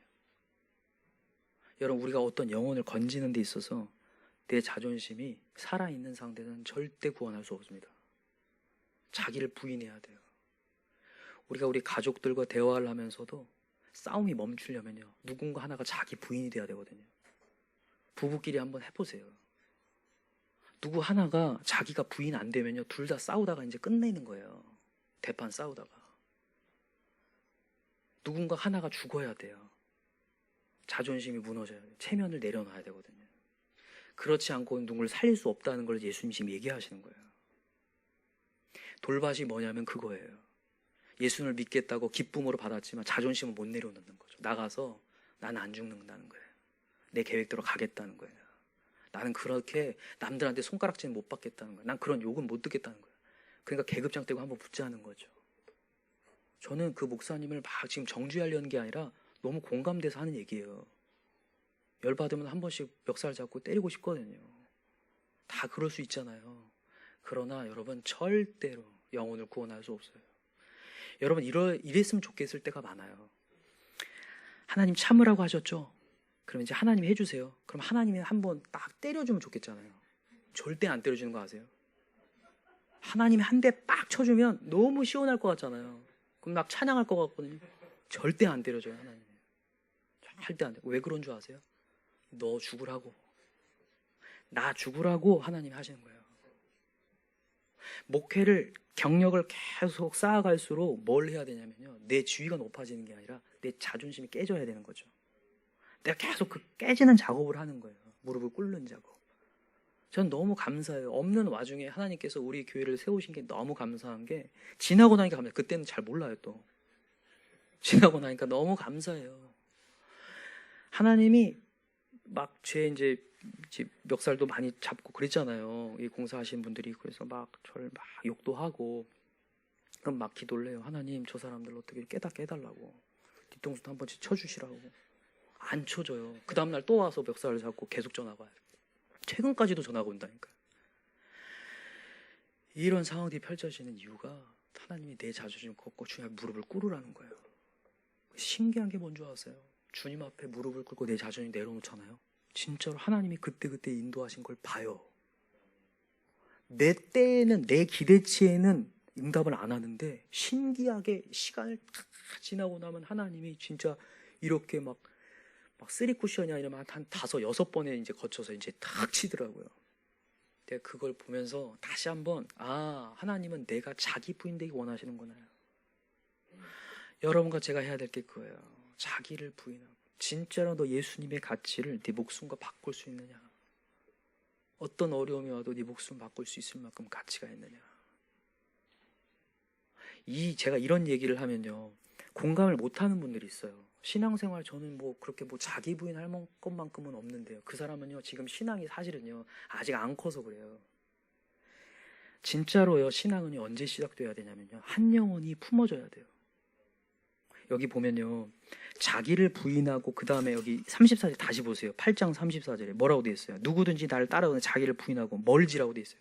여러분 우리가 어떤 영혼을 건지는 데 있어서 내 자존심이 살아있는 상태는 절대 구원할 수 없습니다. 자기를 부인해야 돼요. 우리가 우리 가족들과 대화를 하면서도 싸움이 멈추려면요 누군가 하나가 자기 부인이 돼야 되거든요. 부부끼리 한번 해보세요. 누구 하나가 자기가 부인 안 되면요 둘 다 싸우다가 이제 끝내는 거예요. 대판 싸우다가. 누군가 하나가 죽어야 돼요. 자존심이 무너져야 돼요. 체면을 내려놔야 되거든요. 그렇지 않고 누구를 살릴 수 없다는 걸 예수님 지금 얘기하시는 거예요. 돌밭이 뭐냐면 그거예요. 예수님을 믿겠다고 기쁨으로 받았지만 자존심을 못 내려놓는 거죠. 나가서 나는 안 죽는다는 거예요. 내 계획대로 가겠다는 거예요. 나는 그렇게 남들한테 손가락질 못 받겠다는 거예요. 난 그런 욕은 못 듣겠다는 거예요. 그러니까 계급장 떼고 한번 붙자는 거죠. 저는 그 목사님을 막 지금 정죄하려는 게 아니라 너무 공감돼서 하는 얘기예요. 열받으면 한 번씩 멱살 잡고 때리고 싶거든요. 다 그럴 수 있잖아요. 그러나 여러분 절대로 영혼을 구원할 수 없어요. 여러분 이랬으면 좋겠을 때가 많아요. 하나님 참으라고 하셨죠? 그럼 이제 하나님이 해주세요. 그럼 하나님이 한번 딱 때려주면 좋겠잖아요. 절대 안 때려주는 거 아세요? 하나님이 한 대 빡 쳐주면 너무 시원할 것 같잖아요. 그럼 막 찬양할 것 같거든요. 절대 안 때려줘요 하나님이. 절대 안 돼. 왜 그런 줄 아세요? 너 죽으라고. 나 죽으라고 하나님이 하시는 거예요. 목회를 경력을 계속 쌓아갈수록 뭘 해야 되냐면요 내 지위가 높아지는 게 아니라 내 자존심이 깨져야 되는 거죠. 내가 계속 그 깨지는 작업을 하는 거예요. 무릎을 꿇는 작업. 전 너무 감사해요. 없는 와중에 하나님께서 우리 교회를 세우신 게 너무 감사한 게 지나고 나니까 감사해요. 그때는 잘 몰라요 또. 지나고 나니까 너무 감사해요. 하나님이 막 제 이제 멱살도 많이 잡고 그랬잖아요. 이 공사하시는 분들이. 그래서 막 저를 막 욕도 하고 그럼 막 기도를 해요. 하나님 저 사람들 어떻게 깨닫게 해달라고. 뒤통수도 한 번씩 쳐주시라고. 안 쳐줘요. 그 다음날 또 와서 멱살을 잡고 계속 전화가 와요. 최근까지도 전화가 온다니까요. 이런 상황들이 펼쳐지는 이유가 하나님이 내 자존심을 걷고 주님 앞에 무릎을 꿇으라는 거예요. 신기한 게 뭔지 아세요? 주님 앞에 무릎을 꿇고 내 자존심 내려놓잖아요. 진짜로 하나님이 그때그때 인도하신 걸 봐요. 내 때에는 내 기대치에는 응답을 안 하는데 신기하게 시간을 다 지나고 나면 하나님이 진짜 이렇게 막 쓰리 쿠션이 아니라 한 5, 6번에 이제 거쳐서 이제 탁 치더라고요. 내가 그걸 보면서 다시 한번 하나님은 내가 자기 부인되기 원하시는구나. 여러분과 제가 해야 될 게 그거예요. 자기를 부인하고 진짜로 너 예수님의 가치를 네 목숨과 바꿀 수 있느냐. 어떤 어려움이 와도 네 목숨 바꿀 수 있을 만큼 가치가 있느냐. 제가 이런 얘기를 하면요 공감을 못하는 분들이 있어요. 신앙생활 저는 뭐 그렇게 뭐 자기 부인할 것만큼은 없는데요. 그 사람은요 지금 신앙이 사실은요 아직 안 커서 그래요. 진짜로요 신앙은 언제 시작돼야 되냐면요 한 영혼이 품어져야 돼요. 여기 보면요, 자기를 부인하고 그 다음에 여기 34절 다시 보세요. 8장 34절에 뭐라고 되어 있어요? 누구든지 나를 따라오는 자기를 부인하고 멀지라고 되어 있어요.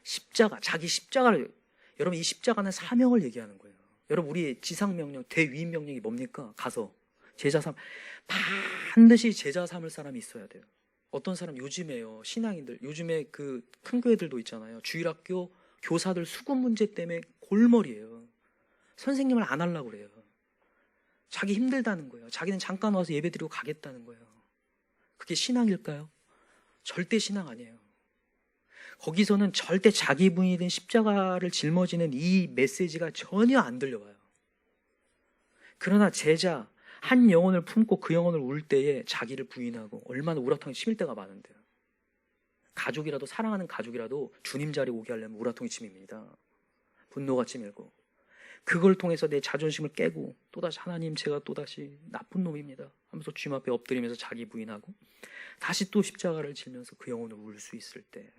십자가, 자기 십자가를, 여러분 이 십자가는 사명을 얘기하는 거예요. 여러분 우리의 지상명령, 대위임 명령이 뭡니까? 가서 제자 삼, 반드시 제자 삼을 사람이 있어야 돼요. 어떤 사람 요즘에요, 신앙인들, 요즘에 그 큰 교회들도 있잖아요. 주일학교 교사들 수급 문제 때문에 골머리예요. 선생님을 안 하려고 그래요. 자기 힘들다는 거예요. 자기는 잠깐 와서 예배 드리고 가겠다는 거예요. 그게 신앙일까요? 절대 신앙 아니에요. 거기서는 절대 자기 부인이 된 십자가를 짊어지는 이 메시지가 전혀 안 들려와요. 그러나 제자, 한 영혼을 품고 그 영혼을 울 때에 자기를 부인하고 얼마나 우라통이 치밀 때가 많은데요. 가족이라도, 사랑하는 가족이라도 주님 자리에 오게 하려면 우라통이 치밉니다. 분노가 치밀고, 그걸 통해서 내 자존심을 깨고 또다시 하나님, 제가 또다시 나쁜 놈입니다 하면서 주님 앞에 엎드리면서 자기 부인하고 다시 또 십자가를 지면서 그 영혼을 울 수 있을 때,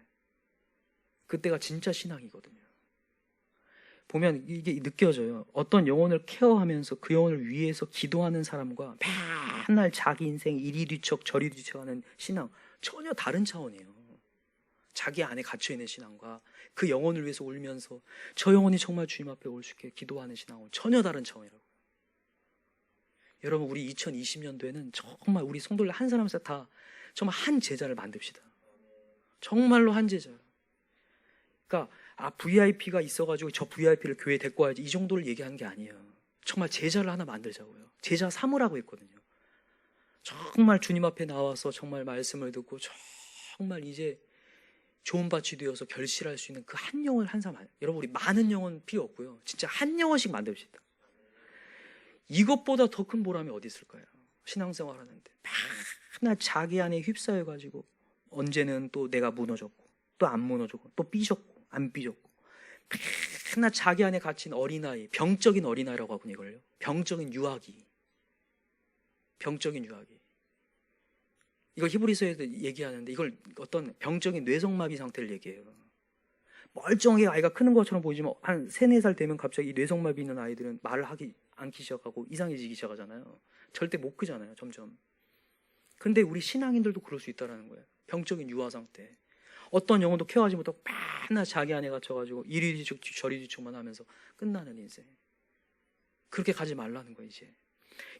그때가 진짜 신앙이거든요. 보면 이게 느껴져요. 어떤 영혼을 케어하면서 그 영혼을 위해서 기도하는 사람과 맨날 자기 인생 이리 뒤척 저리 뒤척하는 신앙, 전혀 다른 차원이에요. 자기 안에 갇혀있는 신앙과 그 영혼을 위해서 울면서 저 영혼이 정말 주님 앞에 올 수 있게 기도하는 신앙은 전혀 다른 차원이라고요. 여러분, 우리 2020년도에는 정말 우리 성도들 한 사람씩 다 정말 한 제자를 만듭시다. 정말로 한 제자. 그러니까 VIP가 있어가지고 저 VIP를 교회에 데리고 와야지, 이 정도를 얘기하는 게 아니에요. 정말 제자를 하나 만들자고요. 제자 삼으라고 했거든요. 정말 주님 앞에 나와서 정말 말씀을 듣고 정말 이제 좋은 밭이 되어서 결실할 수 있는 그 한 영혼을 한 사람. 여러분, 우리 많은 영혼 필요 없고요. 진짜 한 영혼씩 만듭시다. 이것보다 더 큰 보람이 어디 있을까요? 신앙생활 하는데 맨날 자기 안에 휩싸여가지고 언제는 또 내가 무너졌고 또 안 무너졌고 또 삐졌고 안 삐졌고, 맨날 자기 안에 갇힌 어린아이, 병적인 어린아이라고 하거든요. 이걸요, 병적인 유아기. 병적인 유아기. 이걸 히브리서에서 얘기하는데 이걸 어떤 병적인 뇌성마비 상태를 얘기해요. 멀쩡하게 아이가 크는 것처럼 보이지만 한 3, 4살 되면 갑자기 뇌성마비 있는 아이들은 말을 하기 않기 시작하고 이상해지기 시작하잖아요. 절대 못 크잖아요, 점점. 근데 우리 신앙인들도 그럴 수 있다는 거예요. 병적인 유아 상태. 어떤 영혼도 케어하지 못하고 맨날 자기 안에 갇혀가지고 이리 뒤척 저리 뒤척만 하면서 끝나는 인생. 그렇게 가지 말라는 거예요.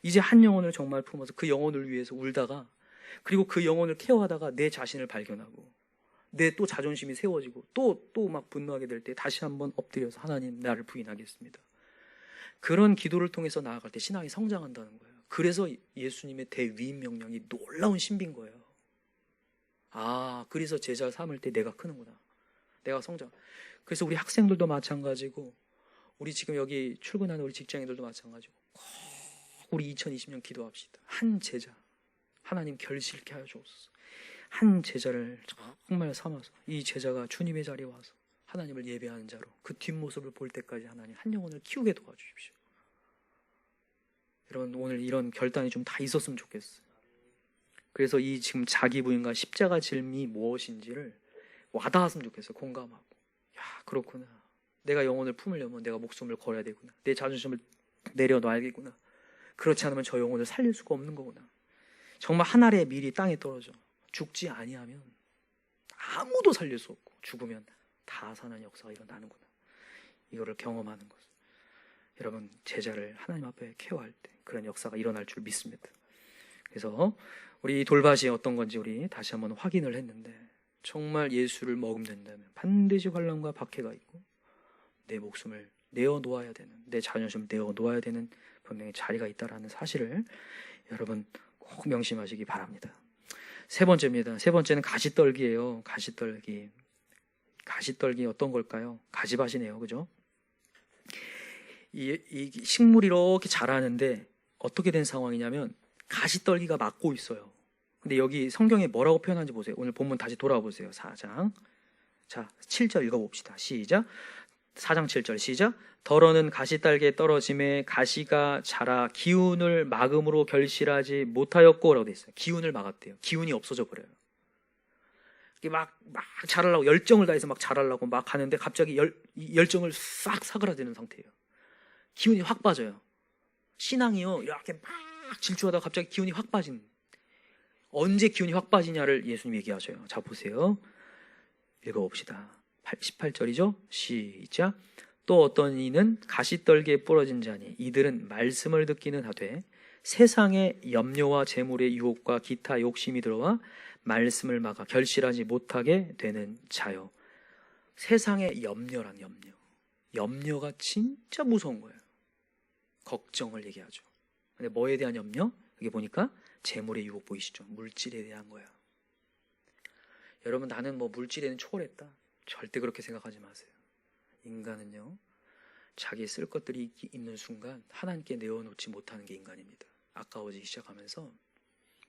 이제 한 영혼을 정말 품어서 그 영혼을 위해서 울다가, 그리고 그 영혼을 케어하다가 내 자신을 발견하고 내 또 자존심이 세워지고 또 막 분노하게 될 때 다시 한번 엎드려서 하나님, 나를 부인하겠습니다. 그런 기도를 통해서 나아갈 때 신앙이 성장한다는 거예요. 그래서 예수님의 대위임 명령이 놀라운 신비인 거예요. 그래서 제자를 삼을 때 내가 크는구나, 내가 성장. 그래서 우리 학생들도 마찬가지고, 우리 지금 여기 출근하는 우리 직장인들도 마찬가지고, 꼭 우리 2020년 기도합시다. 한 제자, 하나님 결실케 하여 주옵소서. 한 제자를 정말 삼아서 이 제자가 주님의 자리에 와서 하나님을 예배하는 자로 그 뒷모습을 볼 때까지 하나님 한 영혼을 키우게 도와주십시오. 여러분, 오늘 이런 결단이 좀 다 있었으면 좋겠어요. 그래서 이 지금 자기 부인과 십자가 짐이 무엇인지를 와닿았으면 좋겠어요. 공감하고, 그렇구나, 내가 영혼을 품으려면 내가 목숨을 걸어야 되구나, 내 자존심을 내려놔야겠구나, 그렇지 않으면 저 영혼을 살릴 수가 없는 거구나. 정말 한 알의 밀이 땅에 떨어져 죽지 아니하면 아무도 살릴 수 없고, 죽으면 다 사는 역사가 일어나는구나, 이거를 경험하는 것. 여러분, 제자를 하나님 앞에 케어할 때 그런 역사가 일어날 줄 믿습니다. 그래서 우리 돌밭이 어떤 건지 우리 다시 한번 확인을 했는데, 정말 예수를 머금는다면 반드시 환난과 박해가 있고 내 목숨을 내어놓아야 되는, 내 자존심을 내어놓아야 되는 분명히 자리가 있다라는 사실을 여러분 꼭 명심하시기 바랍니다. 세 번째입니다. 세 번째는 가시떨기예요. 가시떨기. 가시떨기 어떤 걸까요? 가지밭이네요, 그죠? 이 식물이 이렇게 자라는데 어떻게 된 상황이냐면 가시떨기가 막고 있어요. 근데 여기 성경에 뭐라고 표현하는지 보세요. 오늘 본문 다시 돌아보세요. 4장. 자, 7절 읽어봅시다. 시작. 4장 7절 시작. 더러는 가시떨기에 떨어짐에 가시가 자라 기운을 막음으로 결실하지 못하였고 라고 돼 있어요. 기운을 막았대요. 기운이 없어져 버려요. 막 자라려고 열정을 다해서 막 자라려고 막 하는데 갑자기 열정을 싹 사그라드는 상태예요. 기운이 확 빠져요. 신앙이요 이렇게 막 질주하다가 갑자기 기운이 확 빠진, 언제 기운이 확 빠지냐를 예수님 얘기하셔요. 자 보세요. 읽어봅시다. 18절이죠. 시작. 또 어떤 이는 가시떨기에 부러진 자니 이들은 말씀을 듣기는 하되 세상의 염려와 재물의 유혹과 기타 욕심이 들어와 말씀을 막아 결실하지 못하게 되는 자요. 세상의 염려란 염려가 진짜 무서운 거예요. 걱정을 얘기하죠. 근데 뭐에 대한 염려? 여기 보니까 재물의 유혹 보이시죠? 물질에 대한 거예요. 여러분, 나는 뭐 물질에는 초월했다, 절대 그렇게 생각하지 마세요. 인간은요, 자기 쓸 것들이 있는 순간 하나님께 내어놓지 못하는 게 인간입니다. 아까워지기 시작하면서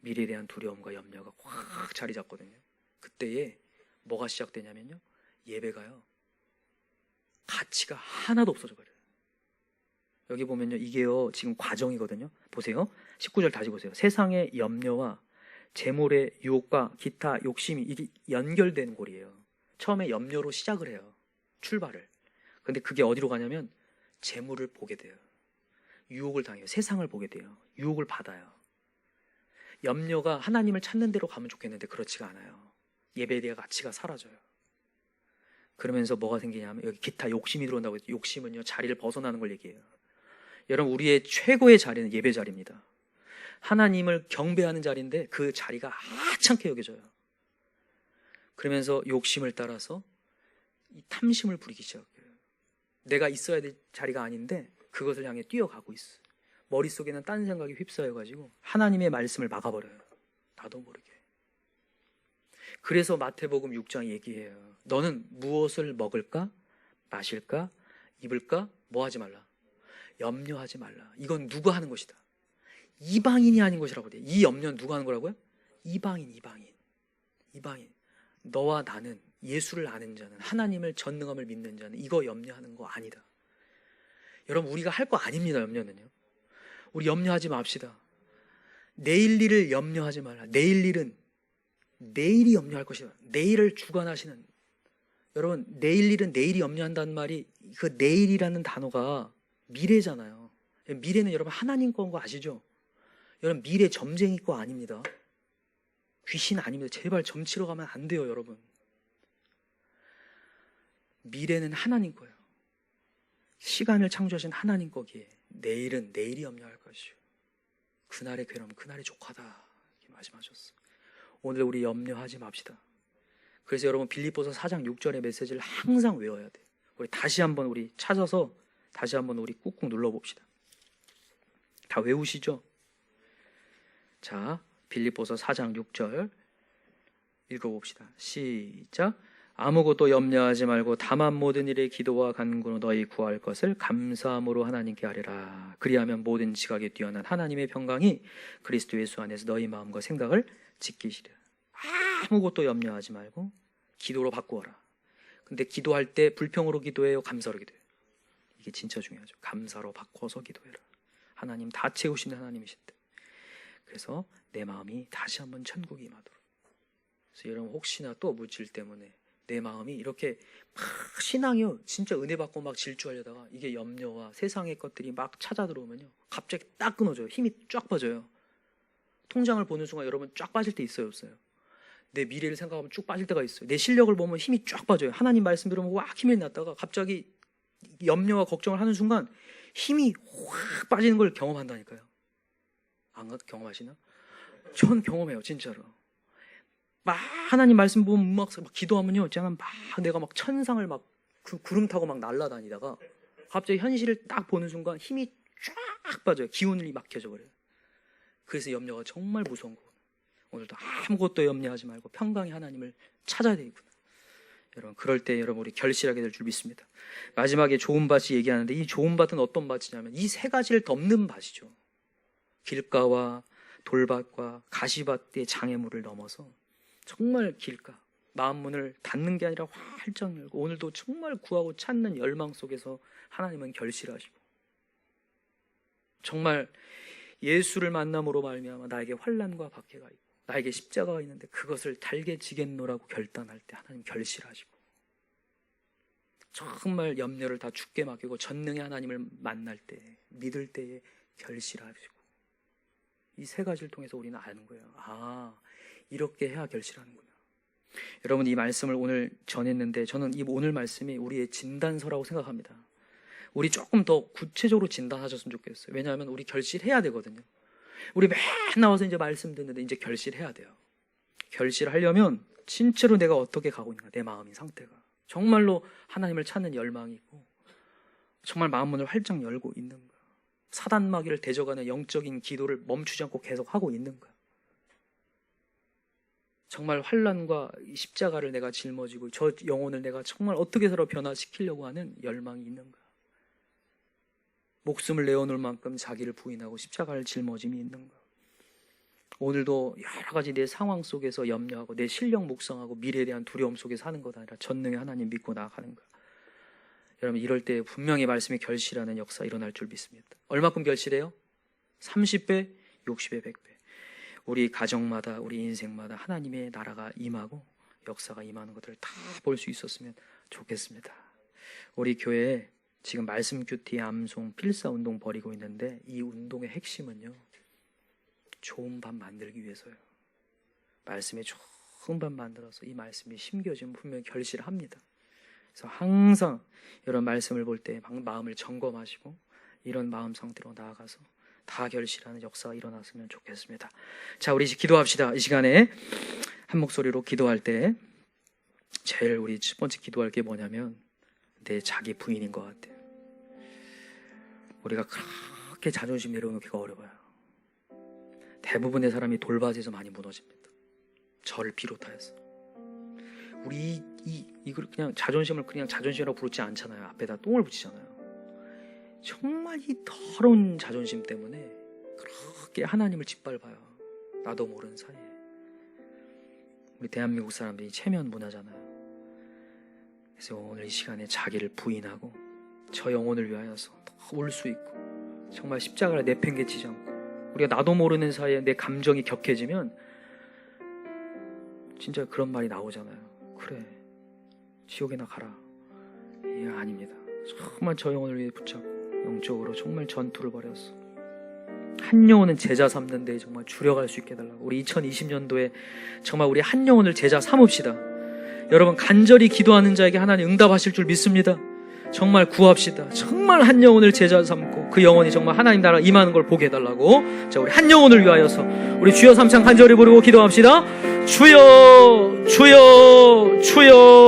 미래에 대한 두려움과 염려가 확 자리 잡거든요. 그때에 뭐가 시작되냐면요, 예배가요 가치가 하나도 없어져 버려요. 여기 보면요, 이게요 지금 과정이거든요. 보세요. 19절 다시 보세요. 세상의 염려와 재물의 유혹과 기타 욕심이 이게 연결된 골이에요. 처음에 염려로 시작을 해요, 출발을. 근데 그게 어디로 가냐면 재물을 보게 돼요. 유혹을 당해요. 세상을 보게 돼요. 유혹을 받아요. 염려가 하나님을 찾는 데로 가면 좋겠는데 그렇지가 않아요. 예배에 대한 가치가 사라져요. 그러면서 뭐가 생기냐면 여기 기타 욕심이 들어온다고 했죠. 욕심은요 자리를 벗어나는 걸 얘기해요. 여러분, 우리의 최고의 자리는 예배 자리입니다. 하나님을 경배하는 자리인데 그 자리가 하찮게 여겨져요. 그러면서 욕심을 따라서 이 탐심을 부리기 시작해요. 내가 있어야 될 자리가 아닌데 그것을 향해 뛰어가고 있어. 머릿속에는 딴 생각이 휩싸여가지고 하나님의 말씀을 막아버려요. 나도 모르게. 그래서 마태복음 6장 얘기해요. 너는 무엇을 먹을까? 마실까? 입을까? 뭐 하지 말라? 염려하지 말라. 이건 누가 하는 것이다? 이방인이 아닌 것이라고 돼요. 이 염려는 누가 하는 거라고요? 이방인. 너와 나는, 예수를 아는 자는, 하나님을 전능함을 믿는 자는 이거 염려하는 거 아니다. 여러분, 우리가 할 거 아닙니다. 염려는요. 우리 염려하지 맙시다. 내일 일을 염려하지 말라. 내일 일은 내일이 염려할 것이다. 내일을 주관하시는, 여러분, 내일 일은 내일이 염려한다는 말이, 그 내일이라는 단어가 미래잖아요. 미래는 여러분 하나님 거인 거 아시죠? 여러분, 미래 점쟁이 거 아닙니다. 귀신 아닙니다. 제발 점치러 가면 안 돼요, 여러분. 미래는 하나님 거예요. 시간을 창조하신 하나님 거기에 내일은 내일이 염려할 것이요 그날의 괴로움 그날의 족하다, 이렇게 말씀하셨어. 오늘 우리 염려하지 맙시다. 그래서 여러분, 빌립보서 4장 6절의 메시지를 항상 외워야 돼요. 우리 다시 한번 우리 찾아서 다시 한번 우리 꾹꾹 눌러봅시다. 다 외우시죠? 자, 빌립보서 4장 6절 읽어봅시다. 시작. 아무것도 염려하지 말고 다만 모든 일에 기도와 간구로 너희 구할 것을 감사함으로 하나님께 아뢰라. 그리하면 모든 지각에 뛰어난 하나님의 평강이 그리스도 예수 안에서 너희 마음과 생각을 지키시리라. 아무것도 염려하지 말고 기도로 바꾸어라. 근데 기도할 때 불평으로 기도해요, 감사로 기도해요? 이게 진짜 중요하죠. 감사로 바꿔서 기도해라. 하나님 다 채우시는 하나님이신데. 그래서 내 마음이 다시 한번 천국에 임하도록. 그래서 여러분, 혹시나 또 물질 때문에 내 마음이 이렇게 막 신앙이요 진짜 은혜 받고 막 질주하려다가 이게 염려와 세상의 것들이 막 찾아 들어오면요 갑자기 딱 끊어져요. 힘이 쫙 빠져요. 통장을 보는 순간 여러분 쫙 빠질 때 있어요, 없어요? 내 미래를 생각하면 쭉 빠질 때가 있어요. 내 실력을 보면 힘이 쫙 빠져요. 하나님 말씀 들으면 와 힘이 났다가 갑자기 염려와 걱정을 하는 순간 힘이 확 빠지는 걸 경험한다니까요. 안 경험하시나? 전 경험해요, 진짜로. 막 하나님 말씀 보면 막 기도하면요, 제가 막 내가 막 천상을 막 그 구름 타고 막 날아다니다가 갑자기 현실을 딱 보는 순간 힘이 쫙 빠져요. 기운이 막혀져 버려요. 그래서 염려가 정말 무서운 거구나. 오늘도 아무것도 염려하지 말고 평강의 하나님을 찾아야 되겠구나. 여러분, 그럴 때 여러분 우리 결실하게 될 줄 믿습니다. 마지막에 좋은 밭이 얘기하는데 이 좋은 밭은 어떤 밭이냐면 이 세 가지를 덮는 밭이죠. 길가와 돌밭과 가시밭의 장애물을 넘어서 정말 길가, 마음 문을 닫는 게 아니라 활짝 열고 오늘도 정말 구하고 찾는 열망 속에서 하나님은 결실하시고 정말 예수를 만남으로 말미암아 나에게 환난과 박해가 있고 나에게 십자가가 있는데 그것을 달게 지겠노라고 결단할 때 하나님 결실하시고 정말 염려를 다 죽게 맡기고 전능의 하나님을 만날 때, 믿을 때에 결실하시고. 이 세 가지를 통해서 우리는 아는 거예요. 아, 이렇게 해야 결실하는구나. 여러분, 이 말씀을 오늘 전했는데 저는 이 오늘 말씀이 우리의 진단서라고 생각합니다. 우리 조금 더 구체적으로 진단하셨으면 좋겠어요. 왜냐하면 우리 결실해야 되거든요. 우리 맨 나와서 이제 말씀 듣는데 이제 결실해야 돼요. 결실하려면 진짜로 내가 어떻게 가고 있는가, 내 마음의 상태가 정말로 하나님을 찾는 열망이 있고 정말 마음문을 활짝 열고 있는 거야. 사단마귀를 대적하는 영적인 기도를 멈추지 않고 계속 하고 있는 거야. 정말 환난과 십자가를 내가 짊어지고 저 영혼을 내가 정말 어떻게 서로 변화시키려고 하는 열망이 있는 거야. 목숨을 내어놓을 만큼 자기를 부인하고 십자가를 짊어짐이 있는 거야. 오늘도 여러 가지 내 상황 속에서 염려하고 내 실력 묵상하고 미래에 대한 두려움 속에서 사는 것 아니라 전능의 하나님 믿고 나아가는 거야. 여러분, 이럴 때 분명히 말씀이 결실하는 역사 일어날 줄 믿습니다. 얼마큼 결실해요? 30배, 60배, 100배. 우리 가정마다, 우리 인생마다 하나님의 나라가 임하고 역사가 임하는 것들을 다 볼 수 있었으면 좋겠습니다. 우리 교회에 지금 말씀 큐티, 암송, 필사 운동 벌이고 있는데 이 운동의 핵심은요, 좋은 밥 만들기 위해서요. 말씀에 좋은 밥 만들어서 이 말씀이 심겨지면 분명히 결실합니다. 그래서 항상 이런 말씀을 볼 때 마음을 점검하시고 이런 마음 상태로 나아가서 다 결실하는 역사가 일어났으면 좋겠습니다. 자, 우리 이제 기도합시다. 이 시간에 한 목소리로 기도할 때 제일 우리 첫 번째 기도할 게 뭐냐면 내 자기 부인인 것 같아요. 우리가 그렇게 자존심 내려놓기가 어려워요. 대부분의 사람이 돌밭에서 많이 무너집니다. 저를 비롯하여서. 우리 이걸 그냥 자존심을 그냥 자존심이라고 부르지 않잖아요. 앞에다 똥을 붙이잖아요. 정말 이 더러운 자존심 때문에 그렇게 하나님을 짓밟아요. 나도 모르는 사이에. 우리 대한민국 사람들이 체면 문화잖아요. 그래서 오늘 이 시간에 자기를 부인하고 저 영혼을 위하여서 더 올 수 있고 정말 십자가를 내팽개치지 않고 우리가 나도 모르는 사이에 내 감정이 격해지면 진짜 그런 말이 나오잖아요. 그래, 지옥에나 가라. 예, 아닙니다. 정말 저 영혼을 위해 붙잡고 영적으로 정말 전투를 벌였어. 한 영혼은 제자 삼는데 정말 줄여갈 수 있게 해달라고. 우리 2020년도에 정말 우리 한 영혼을 제자 삼읍시다. 여러분, 간절히 기도하는 자에게 하나님 응답하실 줄 믿습니다. 정말 구합시다. 정말 한 영혼을 제자 삼고 그 영혼이 정말 하나님 나라 임하는 걸 보게 해달라고. 자, 우리 한 영혼을 위하여서 우리 주여 삼창 간절히 부르고 기도합시다. 주여, 주여, 주여.